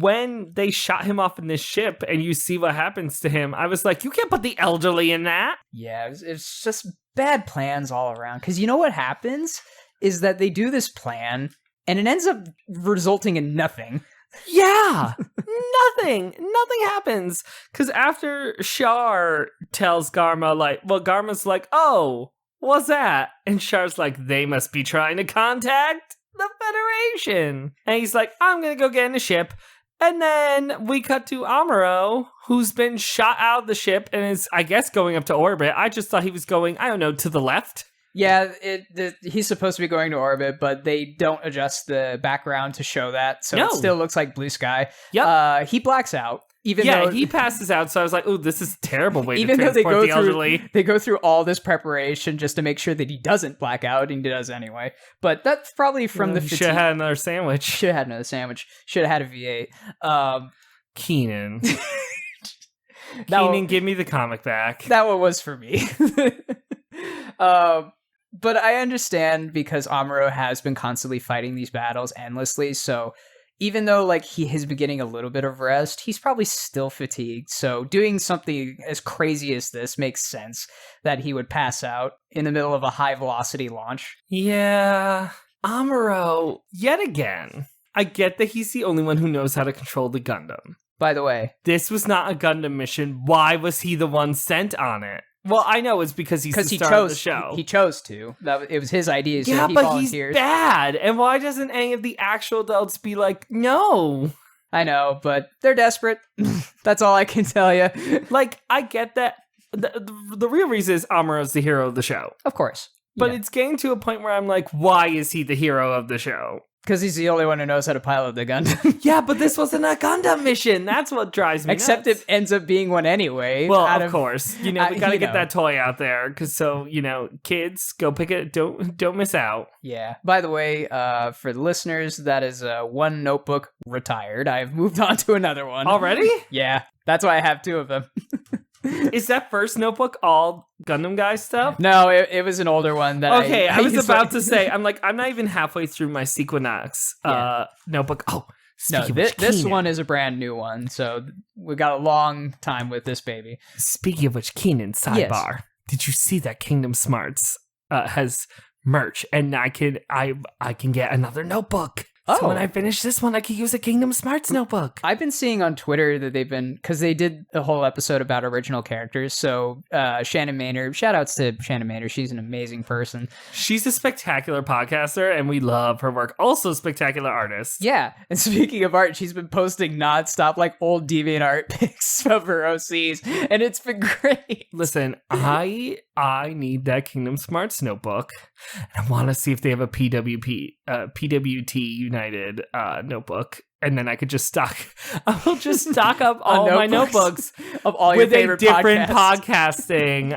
when they shot him off in this ship and you see what happens to him, I was like, you can't put the elderly in that. Yeah, it's just bad plans all around. Because you know what happens is that they do this plan and it ends up resulting in nothing. Yeah, nothing happens. Because after Char tells Garma, Garma's like, oh, what's that? And Char's like, they must be trying to contact the Federation. And he's like, I'm going to go get in the ship. And then we cut to Amuro, who's been shot out of the ship and is, I guess, going up to orbit. I just thought he was going, I don't know, to the left. Yeah, he's supposed to be going to orbit, but they don't adjust the background to show that, so it still looks like blue sky. Yep. He blacks out. He passes out, so I was like, oh, this is a terrible way to transport the elderly. They go through all this preparation just to make sure that he doesn't black out, and he does anyway. But that's probably from the fatigue. Should have had another sandwich. Should have had a V8. Keenan. Keenan, give me the comic back. That one was for me. But I understand because Amuro has been constantly fighting these battles endlessly, so even though he has been getting a little bit of rest, he's probably still fatigued. So doing something as crazy as this makes sense that he would pass out in the middle of a high velocity launch. Yeah, Amuro, yet again. I get that he's the only one who knows how to control the Gundam. By the way, this was not a Gundam mission. Why was he the one sent on it? Well, I know it's because he's the star of the show. He chose to. It was his idea, so yeah, he but volunteered. He's bad. And why doesn't any of the actual adults be like, no? I know, but they're desperate. That's all I can tell you. I get that. The real reason is Amuro's the hero of the show. Of course. But it's getting to a point where I'm like, why is he the hero of the show? Because he's the only one who knows how to pilot the Gundam. Yeah, but this wasn't a Gundam mission. That's what drives me Except nuts. It ends up being one anyway. Well, of course. We got to get that toy out there. Because kids, go pick it. Don't miss out. Yeah. By the way, for the listeners, that is one notebook retired. I've moved on to another one. Already? Yeah. That's why I have two of them. Is that first notebook all Gundam Guy stuff? No, it was an older one. I was about to say, I'm not even halfway through my Sequinox notebook. Oh, this one is a brand new one, so we got a long time with this baby. Speaking of which, Keenan, sidebar. Yes. Did you see that Kingdom Smarts has merch, and I can get another notebook? So when I finish this one, I can use a Kingdom Smarts notebook. I've been seeing on Twitter that they've been, because they did a whole episode about original characters. So Shannon Maynard, shout outs to Shannon Maynard. She's an amazing person. She's a spectacular podcaster and we love her work. Also spectacular artist. Yeah. And speaking of art, she's been posting nonstop old DeviantArt pics of her OCs. And it's been great. Listen, I need that Kingdom Smarts notebook. And I want to see if they have a PWT United notebook, and then I could just stock up all my notebooks of all your favorite different podcasting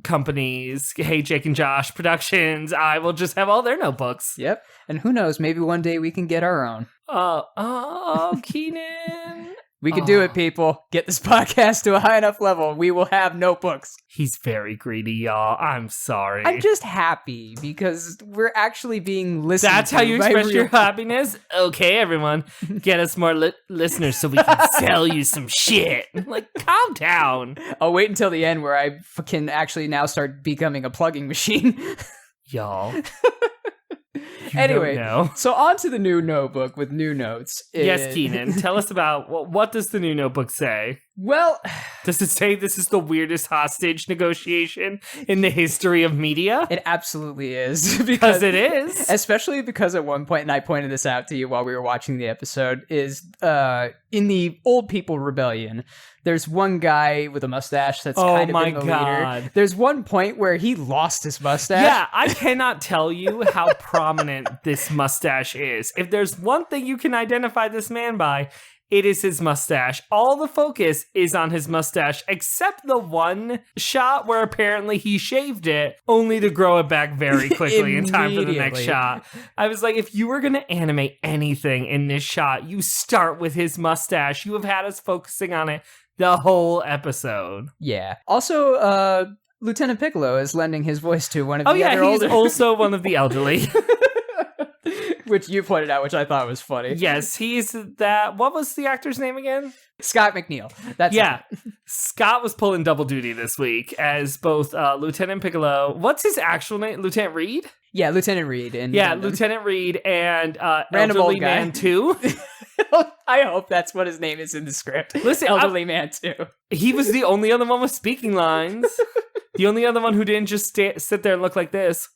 companies. Hey, Jake and Josh Productions. I will just have all their notebooks. Yep. And who knows? Maybe one day we can get our own. Keenan. We can do it, people. Get this podcast to a high enough level. We will have notebooks. He's very greedy, y'all. I'm sorry. I'm just happy because we're actually being listened to. That's how you express your happiness? Okay, everyone. Get us more listeners so we can sell you some shit. Calm down. I'll wait until the end where I can actually now start becoming a plugging machine. Y'all. Anyway, so on to the new notebook with new notes. Yes, Keenan, tell us about what does the new notebook say? Well, does it say this is the weirdest hostage negotiation in the history of media? It absolutely is. Because it is. Especially because at one point, and I pointed this out to you while we were watching the episode, is in the Old People Rebellion, there's one guy with a mustache that's kind of in the leader. There's one point where he lost his mustache. Yeah, I cannot tell you how prominent this mustache is. If there's one thing you can identify this man by, it is his mustache. All the focus is on his mustache, except the one shot where apparently he shaved it, only to grow it back very quickly in time for the next shot. I was like, if you were going to animate anything in this shot, you start with his mustache. You have had us focusing on it the whole episode. Yeah. Also, Lieutenant Piccolo is lending his voice to one of the other older... he's also one of the elderly. Which you pointed out, which I thought was funny. Yes, he's that... What was the actor's name again? Scott McNeil. That's it. Scott was pulling double duty this week as both Lieutenant Piccolo... What's his actual name? Lieutenant Reed? Yeah, Lieutenant Reed. Gundam. Lieutenant Reed and Elderly Man 2. I hope that's what his name is in the script. Listen, Elderly Man 2. He was the only other one with speaking lines. The only other one who didn't just sit there and look like this.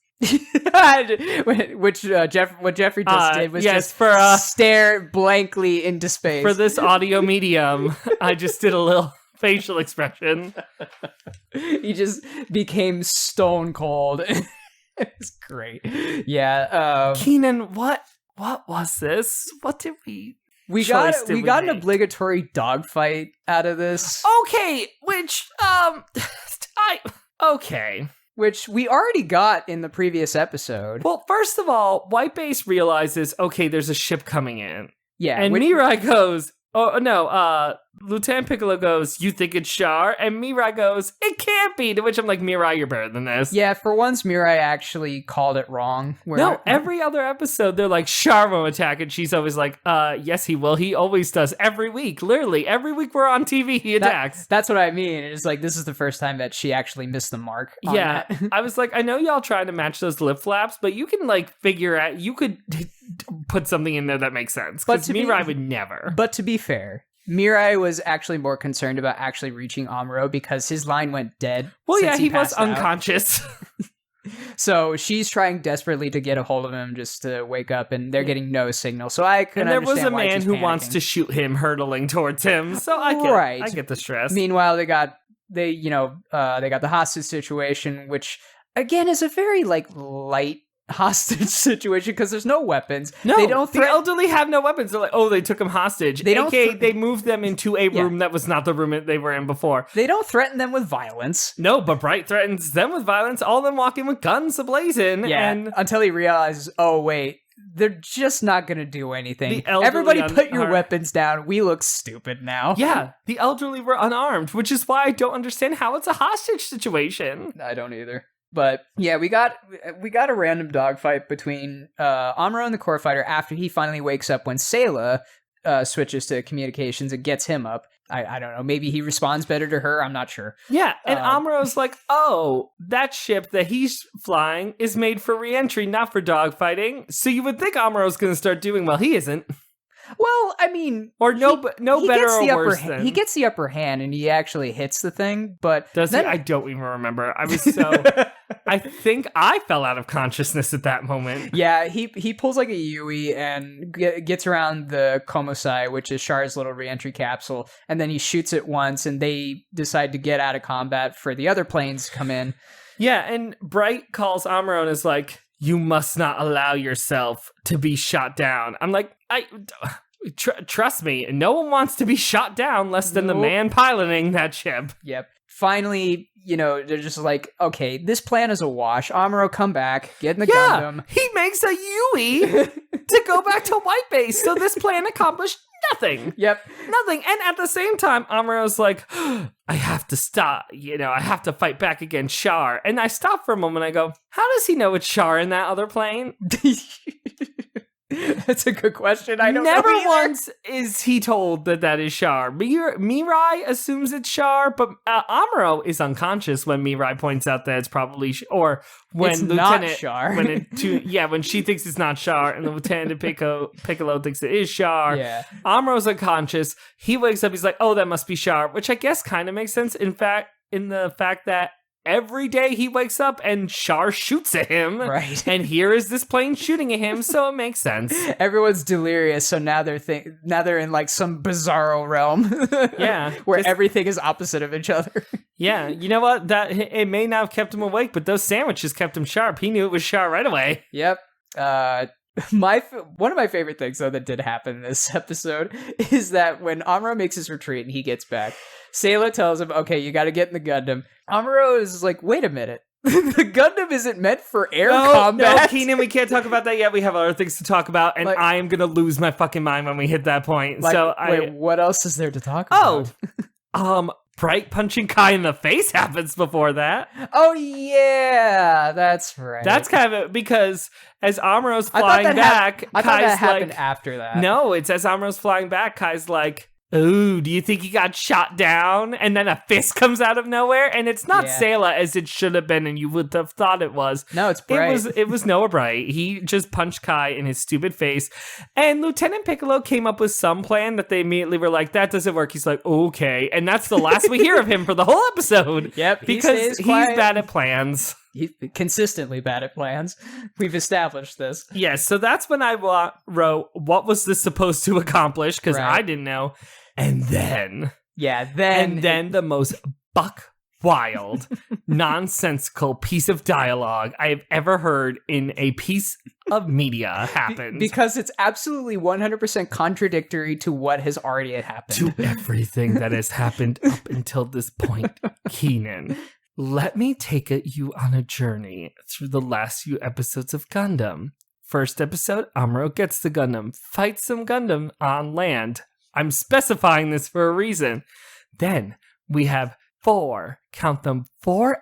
Which what Jeffrey just did was just stare blankly into space. For this audio medium, I just did a little facial expression. He just became stone cold. It was great. Yeah. Keenan, what was this? What did we... We got an obligatory dogfight out of this. Okay, which which we already got in the previous episode. Well, first of all, White Base realizes, okay, there's a ship coming in. Yeah. And Mirai goes, oh, no, Lieutenant Piccolo goes, you think it's Char? And Mirai goes, it can't be. To which I'm like, Mirai, you're better than this. Yeah, for once, Mirai actually called it wrong. Every other episode, they're like, Char won't attack. And she's always like, yes, he will. He always does. Every week, literally, every week we're on TV, he attacks. That's what I mean. It's like, this is the first time that she actually missed the mark on that. I was like, I know y'all trying to match those lip flaps, but you can, like, figure out, you could put something in there that makes sense. Because Mirai would never. But to be fair, Mirai was actually more concerned about actually reaching Amuro because his line went dead. Well, yeah, he was unconscious. So she's trying desperately to get a hold of him just to wake up, and they're getting no signal. So I can understand why she's panicking. And there was a man who wants to shoot him hurtling towards him. So I get the stress. Meanwhile, they got the hostage situation, which again is a very light hostage situation because there's no weapons. No, the elderly have no weapons. They're like, oh, they took him hostage. They moved them into a room that was not the room that they were in before. They don't threaten them with violence. No, but Bright threatens them with violence. All of them walking with guns ablazing. Yeah, until he realizes, oh wait, they're just not going to do anything. Everybody put your weapons down. We look stupid now. Yeah, the elderly were unarmed, which is why I don't understand how it's a hostage situation. I don't either. But yeah, we got a random dogfight between Amuro and the core fighter after he finally wakes up when Sayla switches to communications and gets him up. I don't know. Maybe he responds better to her. I'm not sure. Yeah, and Amuro's like, oh, that ship that he's flying is made for re-entry, not for dogfighting. So you would think Amuro's going to start doing well. He isn't. Well, I mean, or no better or worse than he gets the upper hand and he actually hits the thing. But does he? I don't even remember. I was so. I think I fell out of consciousness at that moment. Yeah, he pulls like a Yui and gets around the Komosai, which is Char's little reentry capsule, and then he shoots it once, and they decide to get out of combat for the other planes to come in. Yeah, and Bright calls Amuro and is like, you must not allow yourself to be shot down. I'm like, trust me, no one wants to be shot down less than the man piloting that ship. Yep. Finally, they're just like, okay, this plan is a wash. Amuro, come back, get in the Gundam. He makes a Yui to go back to White Base, so this plan accomplished nothing. Yep. Nothing. And at the same time, Amuro's like, I have to stop. I have to fight back against Char. And I stop for a moment. I go, how does he know it's Char in that other plane? That's a good question. I don't Never know either. once is he told that is Char. Mirai assumes it's Char, but Amuro is unconscious when Mirai points out that it's probably or when it's Lieutenant not Char. when she thinks it's not Char and the Lieutenant Piccolo thinks it is Char. Yeah. Amuro's unconscious. He wakes up. He's like, "Oh, that must be Char," which I guess kind of makes sense. In the fact that every day he wakes up and Char shoots at him. Right. And here is this plane shooting at him, so it makes sense. Everyone's delirious, so now they're in like some bizarro realm. Yeah. Where everything is opposite of each other. Yeah, you know what? That it may not have kept him awake, but those sandwiches kept him sharp. He knew it was Char right away. Yep. One of my favorite things though that did happen in this episode is that when Amuro makes his retreat and he gets back, Sayla tells him, "Okay, you got to get in the Gundam." Amuro is like, "Wait a minute, the Gundam isn't meant for air combat." No, Keenan, we can't talk about that yet. We have other things to talk about, and I am gonna lose my fucking mind when we hit that point. Wait, what else is there to talk about? Bright punching Kai in the face happens before that. Oh yeah, that's right. That's kind of it, because as Amuro's flying back, I thought that Kai's happened like, after that. no, it's as Amuro's flying back, Kai's like, "Ooh, do you think he got shot down?" And then a fist comes out of nowhere, and it's not Sayla as it should have been, and you would have thought it was. No, it's Bright. It was Noah Bright. He just punched Kai in his stupid face, and Lieutenant Piccolo came up with some plan that they immediately were like, "That doesn't work." He's like, "Okay," and that's the last we hear of him for the whole episode. Yep, because he's bad at plans. He's consistently bad at plans. We've established this. Yes, so that's when I wrote, "What was this supposed to accomplish?" Because I didn't know. And then the most buck wild, nonsensical piece of dialogue I have ever heard in a piece of media happened. Because it's absolutely 100% contradictory to what has already happened. To everything that has happened up until this point, Keenan. Let me take you on a journey through the last few episodes of Gundam. First episode, Amuro gets the Gundam, fights some Gundam on land. I'm specifying this for a reason. Then we have 4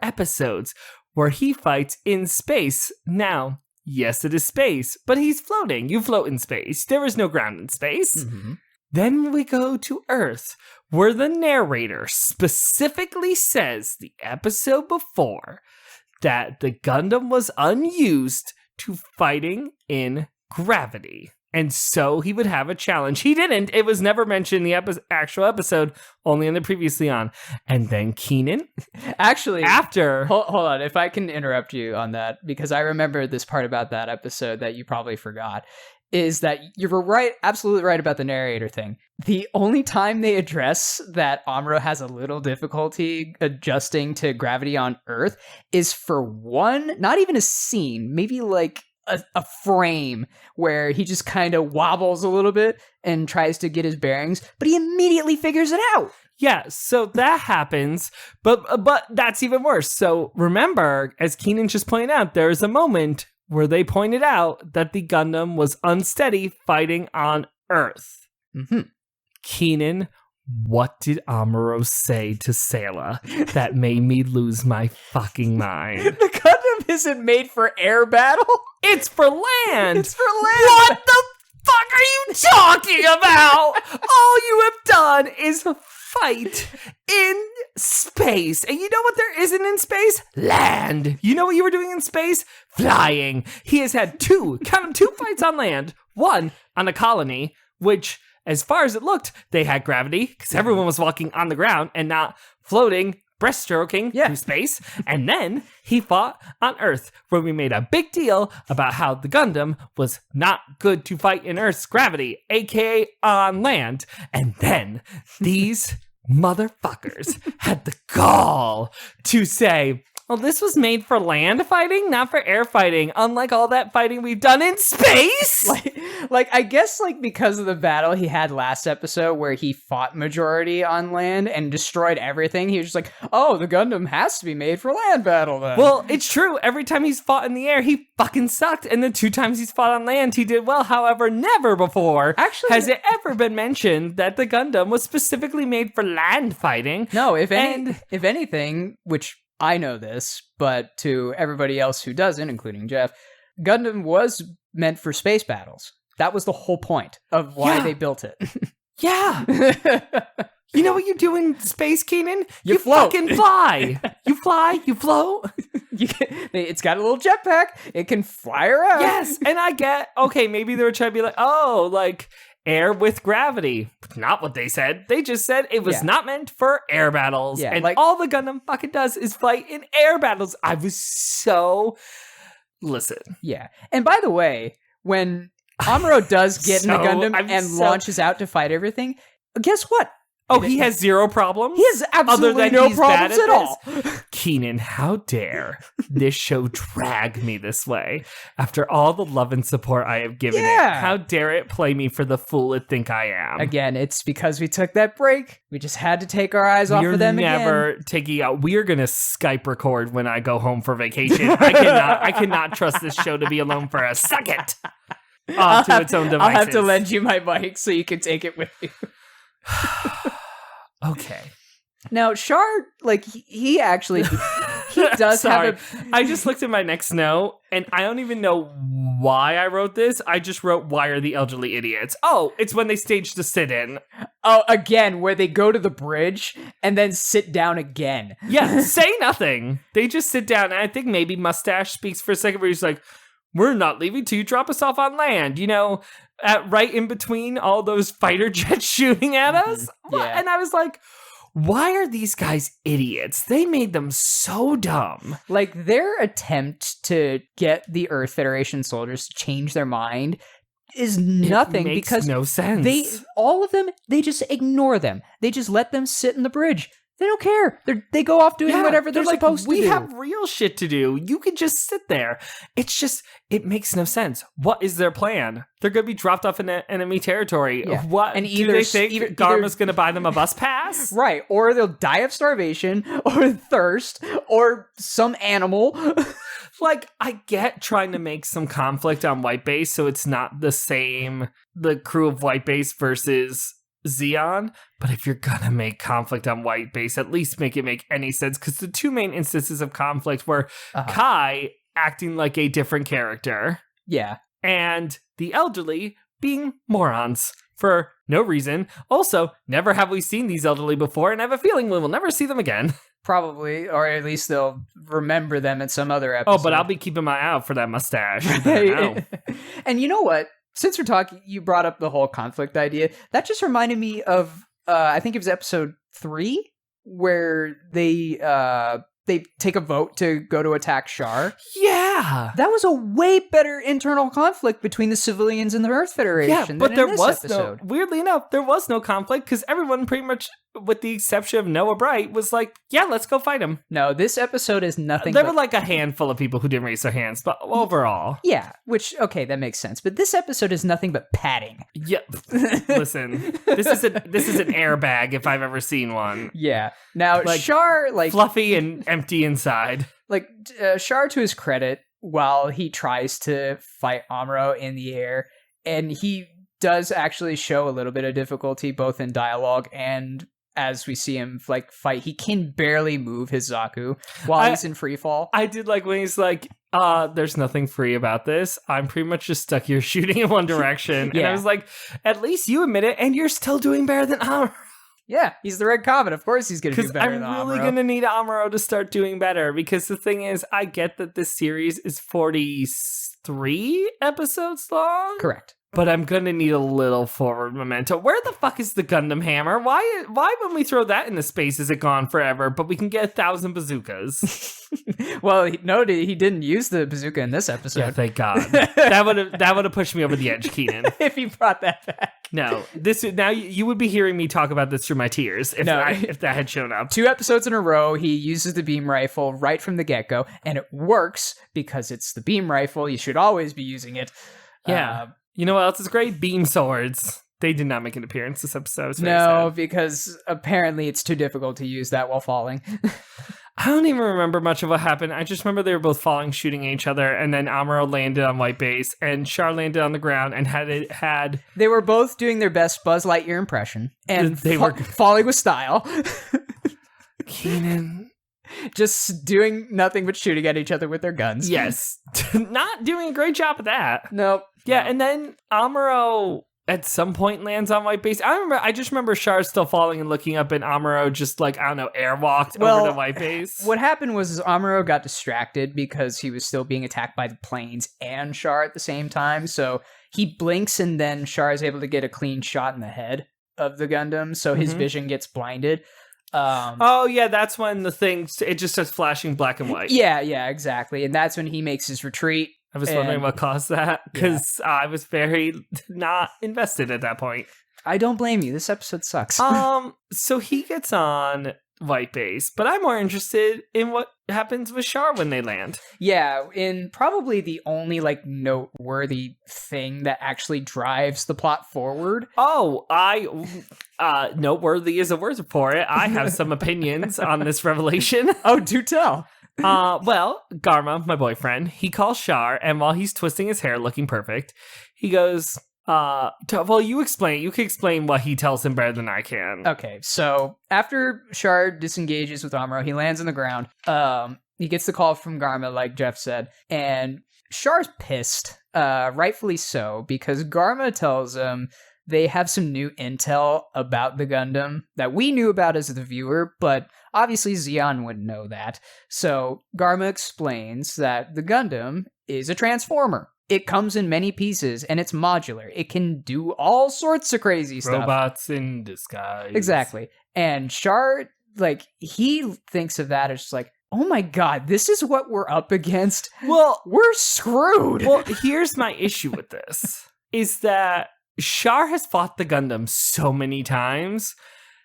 episodes where he fights in space. Now, yes, it is space, but he's floating. You float in space. There is no ground in space. Mm-hmm. Then we go to Earth, where the narrator specifically says the episode before that the Gundam was unused to fighting in gravity. And so he would have a challenge. He didn't. It was never mentioned in the actual episode, only in the previously on. And then Keenan. Actually, after. Hold on, if I can interrupt you on that, because I remember this part about that episode that you probably forgot, is that you were right, absolutely right about the narrator thing. The only time they address that Amuro has a little difficulty adjusting to gravity on Earth is for one, not even a scene, maybe like a frame where he just kind of wobbles a little bit and tries to get his bearings, but he immediately figures it out. Yeah, so that happens, but that's even worse. So remember, as Keenan just pointed out, there's a moment where they pointed out that the Gundam was unsteady fighting on Earth. Mm-hmm. Keenan, what did Amuro say to Sayla that made me lose my fucking mind? The Gundam isn't made for air battle. It's for land. It's for land. What the fuck are you talking about? All you have done is fight in space. And you know what there isn't in space? Land. You know what you were doing in space? Flying. He has had 2 fights on land. One on a colony, which, as far as it looked, they had gravity because everyone was walking on the ground and not floating, breaststroking through space. And then he fought on Earth, where we made a big deal about how the Gundam was not good to fight in Earth's gravity, aka on land. And then these motherfuckers had the gall to say, well, this was made for land fighting, not for air fighting, unlike all that fighting we've done in space. Like I guess because of the battle he had last episode where he fought majority on land and destroyed everything, he was just like, oh, the Gundam has to be made for land battle then. Well, it's true. Every time he's fought in the air, he fucking sucked. And the 2 times he's fought on land, he did well. However, never before has it ever been mentioned that the Gundam was specifically made for land fighting. No, if anything, which I know this, but to everybody else who doesn't, including Jeff, Gundam was meant for space battles. That was the whole point of why they built it. Yeah. You know what you do in space, Keenan? You float. Fucking fly. You fly, you float. It's got a little jetpack. It can fly around. Yes, and I get, okay, maybe they were trying to be like, oh, like air with gravity. Not what they said. They just said it was not meant for air battles. Yeah, and all the Gundam fucking does is fight in air battles. I was so... Listen. Yeah. And by the way, when Amuro does get in the Gundam launches out to fight everything, guess what? Oh, he has zero problems? He has absolutely no problems at all. Keenan, how dare this show drag me this way after all the love and support I have given it? How dare it play me for the fool it think I am? Again, it's because we took that break. We just had to take our eyes off of them again. We're never taking out. We're going to Skype record when I go home for vacation. I cannot trust this show to be alone for a second. Its own devices. I'll have to lend you my mic so you can take it with you. Okay. Now, Char, like, he actually, he does have I just looked at my next note, and I don't even know why I wrote this. I just wrote, why are the elderly idiots? Oh, it's when they staged the sit-in. Oh, again, where they go to the bridge and then sit down again. Yeah, say nothing. They just sit down, and I think maybe Mustache speaks for a second where he's like, we're not leaving till you drop us off on land, you know, right in between all those fighter jets shooting at us. Yeah. And I was like, why are these guys idiots? They made them so dumb. Like, their attempt to get the Earth Federation soldiers to change their mind is nothing, because no sense. All of them, they just ignore them. They just let them sit in the bridge. They don't care. They go off doing whatever they're supposed to do. We have real shit to do. You can just sit there. It's just, it makes no sense. What is their plan? They're going to be dropped off in enemy territory. Yeah. What? And do they think Garma's going to buy them a bus pass? Right. Or they'll die of starvation or thirst or some animal. Like, I get trying to make some conflict on White Base so it's not the same, the crew of White Base versus Zeon, but if you're gonna make conflict on White Base, at least make it make any sense, because the two main instances of conflict were Kai acting like a different character, and the elderly being morons for no reason. Also, never have we seen these elderly before, and I have a feeling we will never see them again. Probably, or at least they'll remember them in some other episode. Oh, but I'll be keeping my eye out for that mustache. And you know what? Since we're talking, you brought up the whole conflict idea. That just reminded me of, I think it was episode 3, where they take a vote to go to attack Char. Yeah. That was a way better internal conflict between the civilians and the Earth Federation. Yeah, but there was weirdly enough, there was no conflict, because everyone pretty much, with the exception of Noah Bright, was like, yeah, let's go fight him. No, this episode is nothing There were like a handful of people who didn't raise their hands, but overall. Yeah, which, okay, that makes sense. But this episode is nothing but padding. Yeah, listen, this is an airbag if I've ever seen one. Yeah. Now, like, Char, like... fluffy and empty inside. Like, Char, to his credit, while he tries to fight Amuro in the air, and he does actually show a little bit of difficulty, both in dialogue and as we see him like fight, he can barely move his Zaku while he's in free fall. I did like when he's like, there's nothing free about this. I'm pretty much just stuck here shooting in one direction. And I was like, at least you admit it, and you're still doing better than Amuro. Yeah, he's the Red Comet. Of course he's going to do better than Amuro. I'm really going to need Amuro to start doing better, because the thing is, I get that this series is 43 episodes long. Correct. But I'm going to need a little forward momentum. Where the fuck is the Gundam hammer? Why when we throw that into space is it gone forever, but we can get 1,000 bazookas? Well, no, he didn't use the bazooka in this episode. Yeah, thank God. That would have pushed me over the edge, Keenan. If he brought that back. No, you would be hearing me talk about this through my tears if that had shown up. 2 episodes in a row, he uses the beam rifle right from the get-go, and it works because it's the beam rifle. You should always be using it. Yeah. You know what else is great? Beam swords. They did not make an appearance this episode. No, because apparently it's too difficult to use that while falling. I don't even remember much of what happened. I just remember they were both falling, shooting at each other, and then Amuro landed on White Base, and Char landed on the ground and had... They were both doing their best Buzz Lightyear impression, and they were falling with style. Keenan... just doing nothing but shooting at each other with their guns. Yes. Not doing a great job of that. Nope. Yeah, and then Amuro at some point lands on white base. I just remember Char still falling and looking up, and Amuro just airwalked over to white base. What happened was Amuro got distracted because he was still being attacked by the planes and Char at the same time. So he blinks, and then Char is able to get a clean shot in the head of the Gundam, so his vision gets blinded. That's when it just starts flashing black and white. Yeah, exactly. And that's when he makes his retreat. I was wondering what caused that, because I was very not invested at that point. I don't blame you. This episode sucks. So he gets on white base, but I'm more interested in what happens with Char when they land. Yeah, in probably the only noteworthy thing that actually drives the plot forward. Oh, noteworthy is a word for it. I have some opinions on this revelation. Oh, do tell. Well, Garma, my boyfriend, he calls Char, and while he's twisting his hair looking perfect, he goes, you explain. You can explain what he tells him better than I can. Okay, so after Char disengages with Amuro, he lands on the ground. He gets the call from Garma, like Jeff said, and Char's pissed, rightfully so, because Garma tells him they have some new intel about the Gundam that we knew about as the viewer, but obviously Zeon wouldn't know that. So Garma explains that the Gundam is a transformer. It comes in many pieces, and it's modular. It can do all sorts of crazy stuff. Robots in disguise. Exactly. And Char, he thinks of that as just like, oh my god, this is what we're up against? Well, we're screwed. Well, here's my issue with this, is that Char has fought the Gundam so many times.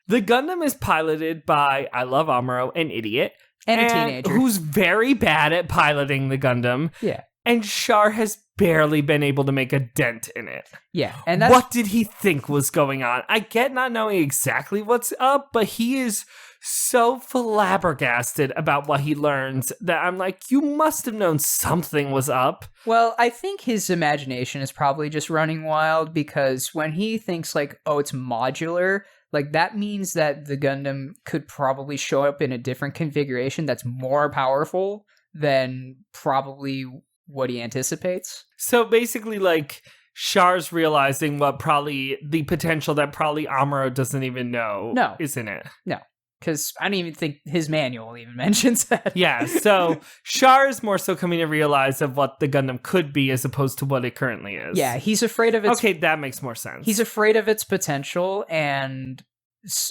The Gundam is piloted by, I love Amuro, an idiot. And a teenager. Who's very bad at piloting the Gundam. Yeah. And Char has barely been able to make a dent in it. Yeah. And what did he think was going on? I get not knowing exactly what's up, but he is so flabbergasted about what he learns that I'm like, you must have known something was up. Well, I think his imagination is probably just running wild, because when he thinks it's modular, that means that the Gundam could probably show up in a different configuration that's more powerful than probably what he anticipates. So basically, Char's realizing the potential that probably Amuro doesn't even know is in it. No, because I don't even think his manual even mentions that. Yeah, so Char is more so coming to realize of what the Gundam could be as opposed to what it currently is. Yeah, he's afraid of its... Okay, that makes more sense. He's afraid of its potential, and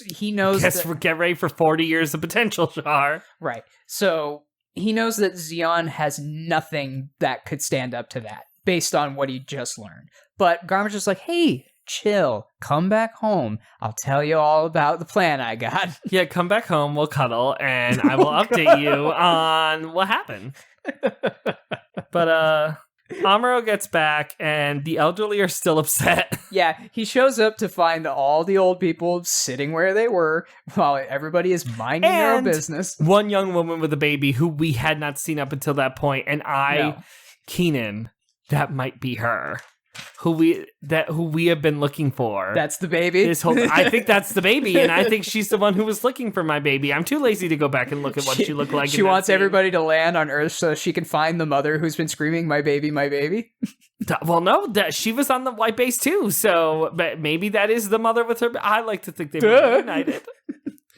he knows get ready for 40 years of potential, Char. Right. So he knows that Zeon has nothing that could stand up to that, based on what he just learned. But Garma's just like, hey, chill, come back home. I'll tell you all about the plan I got. Yeah, come back home, we'll cuddle, and I will update you on what happened. But, Amuro gets back, and the elderly are still upset. Yeah, he shows up to find all the old people sitting where they were, while everybody is minding their own business. One young woman with a baby who we had not seen up until that point, and Keenan, that might be her. Who we have been looking for. That's the baby? I think that's the baby, and I think she's the one who was looking for my baby. I'm too lazy to go back and look at what she looked like. She wants everybody to land on Earth so she can find the mother who's been screaming, my baby, my baby. Well, no, she was on the white base too, so maybe that is the mother with her. I like to think they were reunited.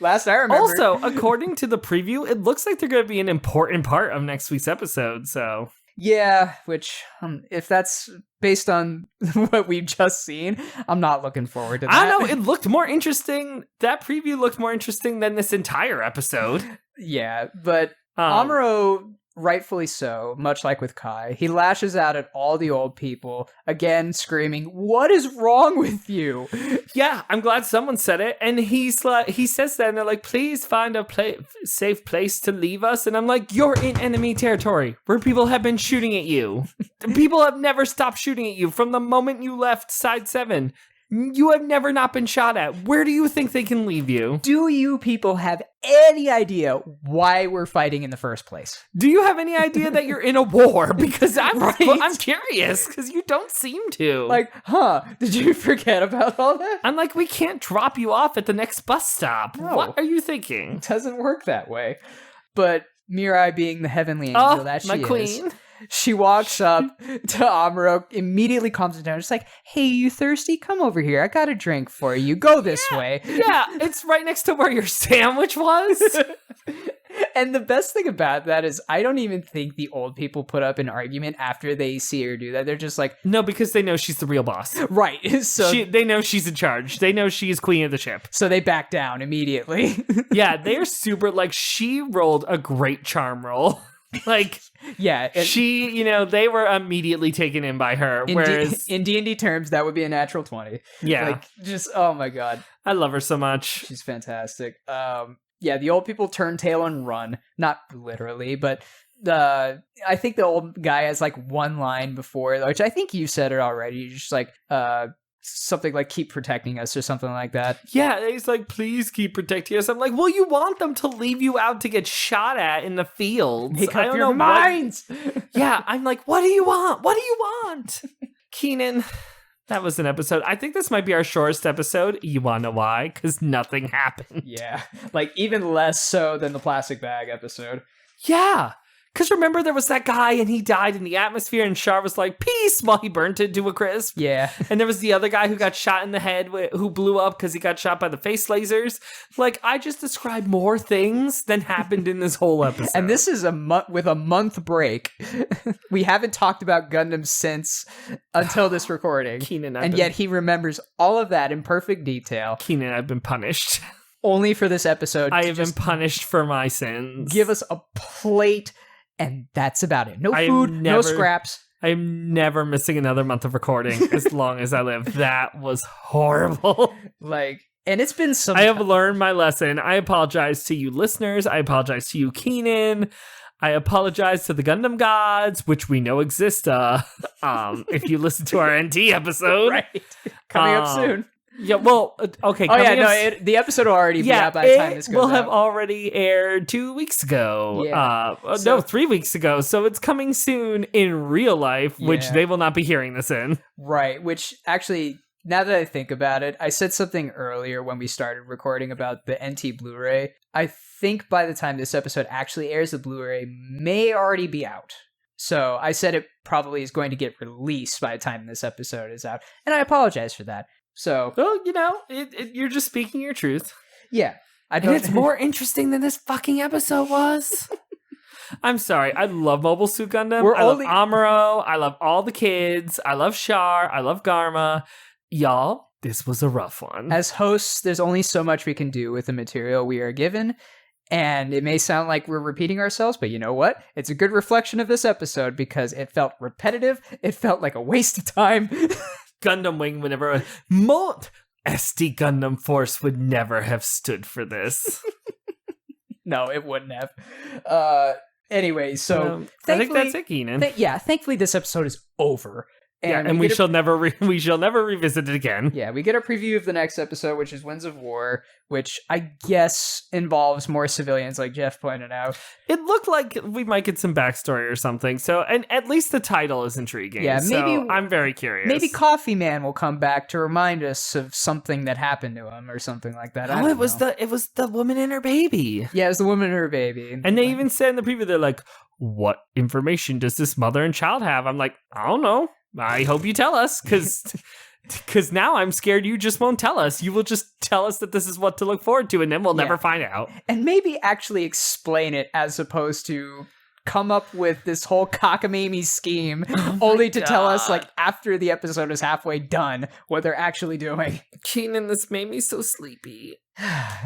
Last I remember. Also, according to the preview, it looks like they're going to be an important part of next week's episode, so... Yeah, which, if that's based on what we've just seen, I'm not looking forward to that. I don't know, it looked more interesting. That preview looked more interesting than this entire episode. Yeah, but Amuro, rightfully so, much like with Kai, he lashes out at all the old people, again screaming, what is wrong with you? Yeah, I'm glad someone said it. And he says that, and they're like, please find a safe place to leave us. And I'm like, you're in enemy territory where people have been shooting at you. People have never stopped shooting at you from the moment you left Side 7. You have never not been shot at. Where do you think they can leave you? Do you people have any idea why we're fighting in the first place? Do you have any idea that you're in a war? Because I'm curious, because you don't seem to. Did you forget about all that? I'm like, we can't drop you off at the next bus stop. No. What are you thinking? It doesn't work that way. But Mirai, being the heavenly angel that she my is, queen. She walks up to Amuro, immediately calms him down. She's like, hey, you thirsty? Come over here. I got a drink for you. Go this way. Yeah, it's right next to where your sandwich was. And the best thing about that is I don't even think the old people put up an argument after they see her do that. They're just like... No, because they know she's the real boss. Right. So they know she's in charge. They know she's queen of the ship. So they back down immediately. Yeah, they're super... Like, she rolled a great charm roll. Like... Yeah. She, they were immediately taken in by her, whereas... in D&D terms, that would be a natural 20. Yeah. Like, just, oh my god. I love her so much. She's fantastic. Yeah, the old people turn tail and run. Not literally, but I think the old guy has like one line before, which I think you said it already. You're just like something like "keep protecting us" or something like that. Yeah, he's like, "Please keep protecting us." I'm like, "Well, you want them to leave you out to get shot at in the fields? Make up your minds." Yeah, I'm like, "What do you want? What do you want?" Keenan. That was an episode. I think this might be our shortest episode. You want to know why? Because nothing happened. Yeah. Like, even less so than the plastic bag episode. Yeah. Because remember, there was that guy and he died in the atmosphere and Char was like, peace, while he burnt it to a crisp. Yeah. And there was the other guy who got shot in the head, who blew up because he got shot by the face lasers. Like, I just described more things than happened in this whole episode. And this is with a month break. We haven't talked about Gundam since until this recording. Keenan, yet he remembers all of that in perfect detail. Keenan, I've been punished. Only for this episode. I have been punished for my sins. Give us a plate, and that's about it. No food, no scraps. I'm never missing another month of recording as long as I live. That was horrible. And it's been some I have learned my lesson. I apologize to you listeners. I apologize to you, Keenan. I apologize to the Gundam gods, which we know exist. If you listen to our NT episode. Right. Coming up soon. Yeah, well, okay. Oh, yeah, the episode will already be out by the time this goes out. It will have already aired 2 weeks ago. Yeah. 3 weeks ago. So it's coming soon in real life, which they will not be hearing this in. Right, which actually, now that I think about it, I said something earlier when we started recording about the NT Blu-ray. I think by the time this episode actually airs, the Blu-ray may already be out. So I said it probably is going to get released by the time this episode is out. And I apologize for that. So, well, you're just speaking your truth. Yeah. And it's more interesting than this fucking episode was. I'm sorry. I love Mobile Suit Gundam. I love Amuro. I love all the kids. I love Char. I love Garma. Y'all, this was a rough one. As hosts, there's only so much we can do with the material we are given. And it may sound like we're repeating ourselves, but you know what? It's a good reflection of this episode because it felt repetitive. It felt like a waste of time. Gundam Wing would never... SD Gundam Force would never have stood for this. No, it wouldn't have. Anyway, so... I think that's it, Keenan. Thankfully this episode is over. And we shall never revisit it again. Yeah, we get a preview of the next episode, which is Winds of War, which I guess involves more civilians, like Jeff pointed out. It looked like we might get some backstory or something. So, and at least the title is intriguing. Yeah, maybe I'm very curious. Maybe Coffee Man will come back to remind us of something that happened to him or something like that. Oh, it was the woman and her baby. Yeah, it was the woman and her baby. And they even said in the preview, they're like, "What information does this mother and child have?" I'm like, I don't know. I hope you tell us, because now I'm scared you just won't tell us. You will just tell us that this is what to look forward to, and then we'll never find out. And maybe actually explain it as opposed to come up with this whole cockamamie scheme only to tell us, like, after the episode is halfway done, what they're actually doing. Keenan, this made me so sleepy.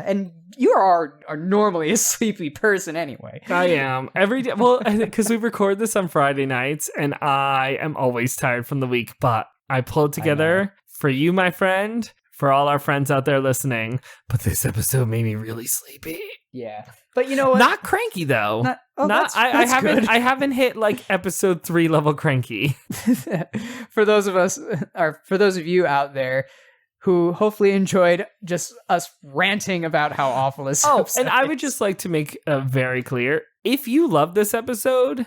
And you are normally a sleepy person anyway. I am. Every day. Well, because we record this on Friday nights, and I am always tired from the week, but I pulled together for you, my friend, for all our friends out there listening. But this episode made me really sleepy. Yeah. But you know what? Not cranky, though. That's good. I haven't hit like episode 3 level cranky. For those of you out there who hopefully enjoyed just us ranting about how awful this episode and I would just like to make very clear, if you love this episode,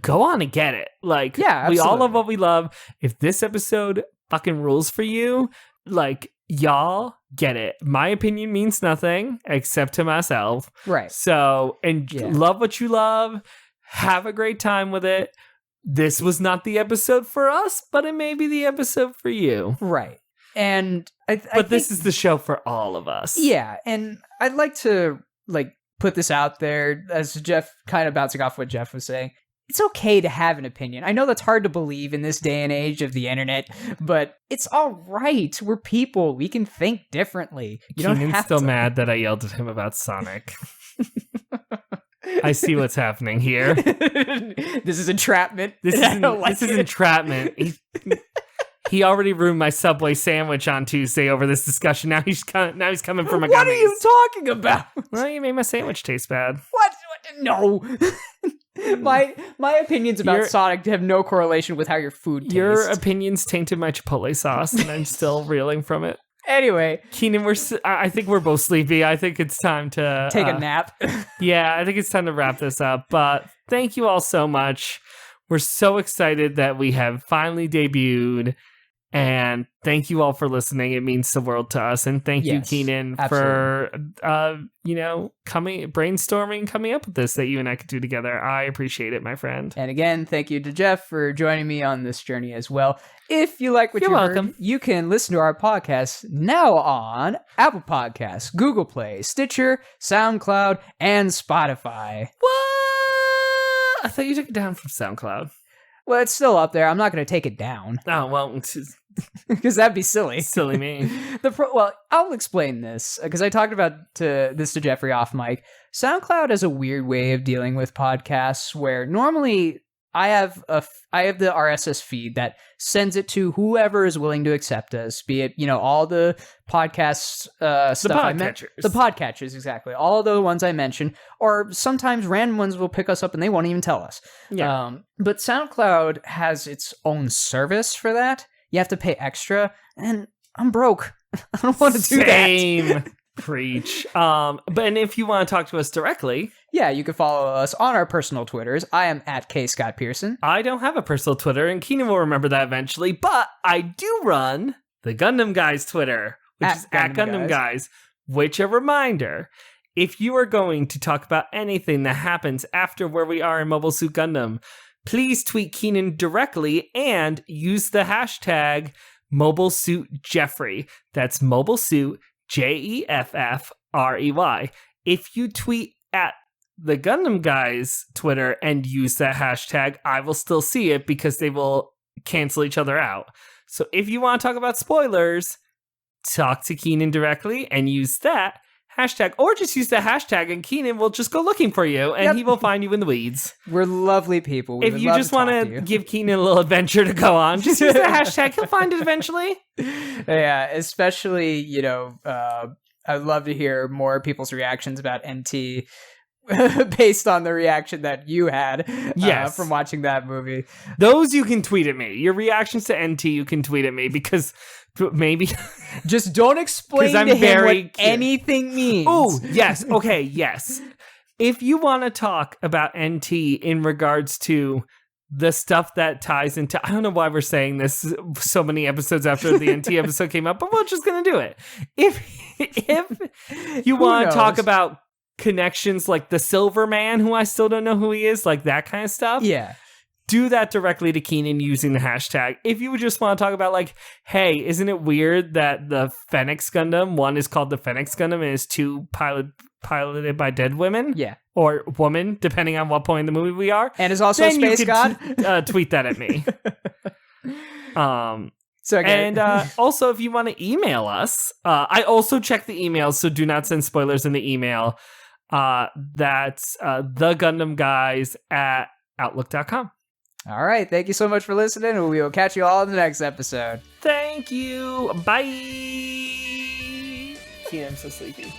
go on and get it. Like, we all love what we love. If this episode fucking rules for you, like, y'all get it. My opinion means nothing except to myself. Right. So, and love what you love. Have a great time with it. This was not the episode for us, but it may be the episode for you. Right. And but this is the show for all of us. Yeah, and I'd like to put this out there as Jeff, kind of bouncing off what Jeff was saying. It's okay to have an opinion. I know that's hard to believe in this day and age of the internet, but it's all right. We're people. We can think differently. Keenan's still mad that I yelled at him about Sonic. I see what's happening here. This is entrapment. This is entrapment. He already ruined my Subway sandwich on Tuesday over this discussion. Now he's coming for my gummies. What are you talking about? Well, you made my sandwich taste bad. What? No. My opinions about Sonic have no correlation with how your food tastes. Your opinions tainted my Chipotle sauce, and I'm still reeling from it. Anyway, Keenan, I think we're both sleepy. I think it's time to take a nap. Yeah, I think it's time to wrap this up. But thank you all so much. We're so excited that we have finally debuted. And thank you all for listening. It means the world to us. And thank you, Keenan, for brainstorming, coming up with this that you and I could do together. I appreciate it, my friend. And again, thank you to Jeff for joining me on this journey as well. If you like what you heard, you can listen to our podcast now on Apple Podcasts, Google Play, Stitcher, SoundCloud, and Spotify. What? I thought you took it down from SoundCloud. Well, it's still up there. I'm not going to take it down. Oh, well, because that'd be silly. Silly me. I'll explain this because I talked about this to Jeffrey off mic. SoundCloud has a weird way of dealing with podcasts where normally I have the RSS feed that sends it to whoever is willing to accept us, be it, all the podcasts stuff I mentioned. The podcatchers, exactly. All the ones I mentioned, or sometimes random ones will pick us up and they won't even tell us. Yeah. But SoundCloud has its own service for that. You have to pay extra, and I'm broke. I don't want to do that. Same. Preach. But if you want to talk to us directly, you can follow us on our personal Twitters. I am at @KScottPearson. I don't have a personal Twitter, and Keenan will remember that eventually, but I do run the Gundam Guys Twitter, which is at Gundam Guys, which a reminder, if you are going to talk about anything that happens after where we are in Mobile Suit Gundam, please tweet Keenan directly and use the hashtag MobileSuitJeffrey. That's MobileSuit JEFFREY. If you tweet at the Gundam Guys Twitter and use that hashtag, I will still see it because they will cancel each other out. So if you want to talk about spoilers, talk to Keenan directly and use that hashtag, or just use the hashtag and Keenan will just go looking for you and he will find you in the weeds. We're lovely people. If you just want to give Keenan a little adventure to go on, just use the hashtag. He'll find it eventually. Yeah, especially, I'd love to hear more people's reactions about NT based on the reaction that you had from watching that movie. Those you can tweet at me. Your reactions to NT you can tweet at me because maybe just don't explain to him what anything means. Oh, yes. Okay, yes. If you want to talk about NT in regards to the stuff that ties into, I don't know why we're saying this so many episodes after the NT episode came up, but we're just going to do it. If you want to talk about connections like the Silver Man, who I still don't know who he is, like that kind of stuff. Yeah. Do that directly to Keenan using the hashtag. If you would just want to talk about like, hey, isn't it weird that the Phoenix Gundam, one is called the Phoenix Gundam and is two piloted by dead women? Yeah. Or woman, depending on what point in the movie we are. And is also a space god? Tweet that at me. Also, if you want to email us, I also check the emails, so do not send spoilers in the email. That's thegundamguys@outlook.com. All right. Thank you so much for listening, and we will catch you all in the next episode. Thank you. Bye. See, I'm so sleepy.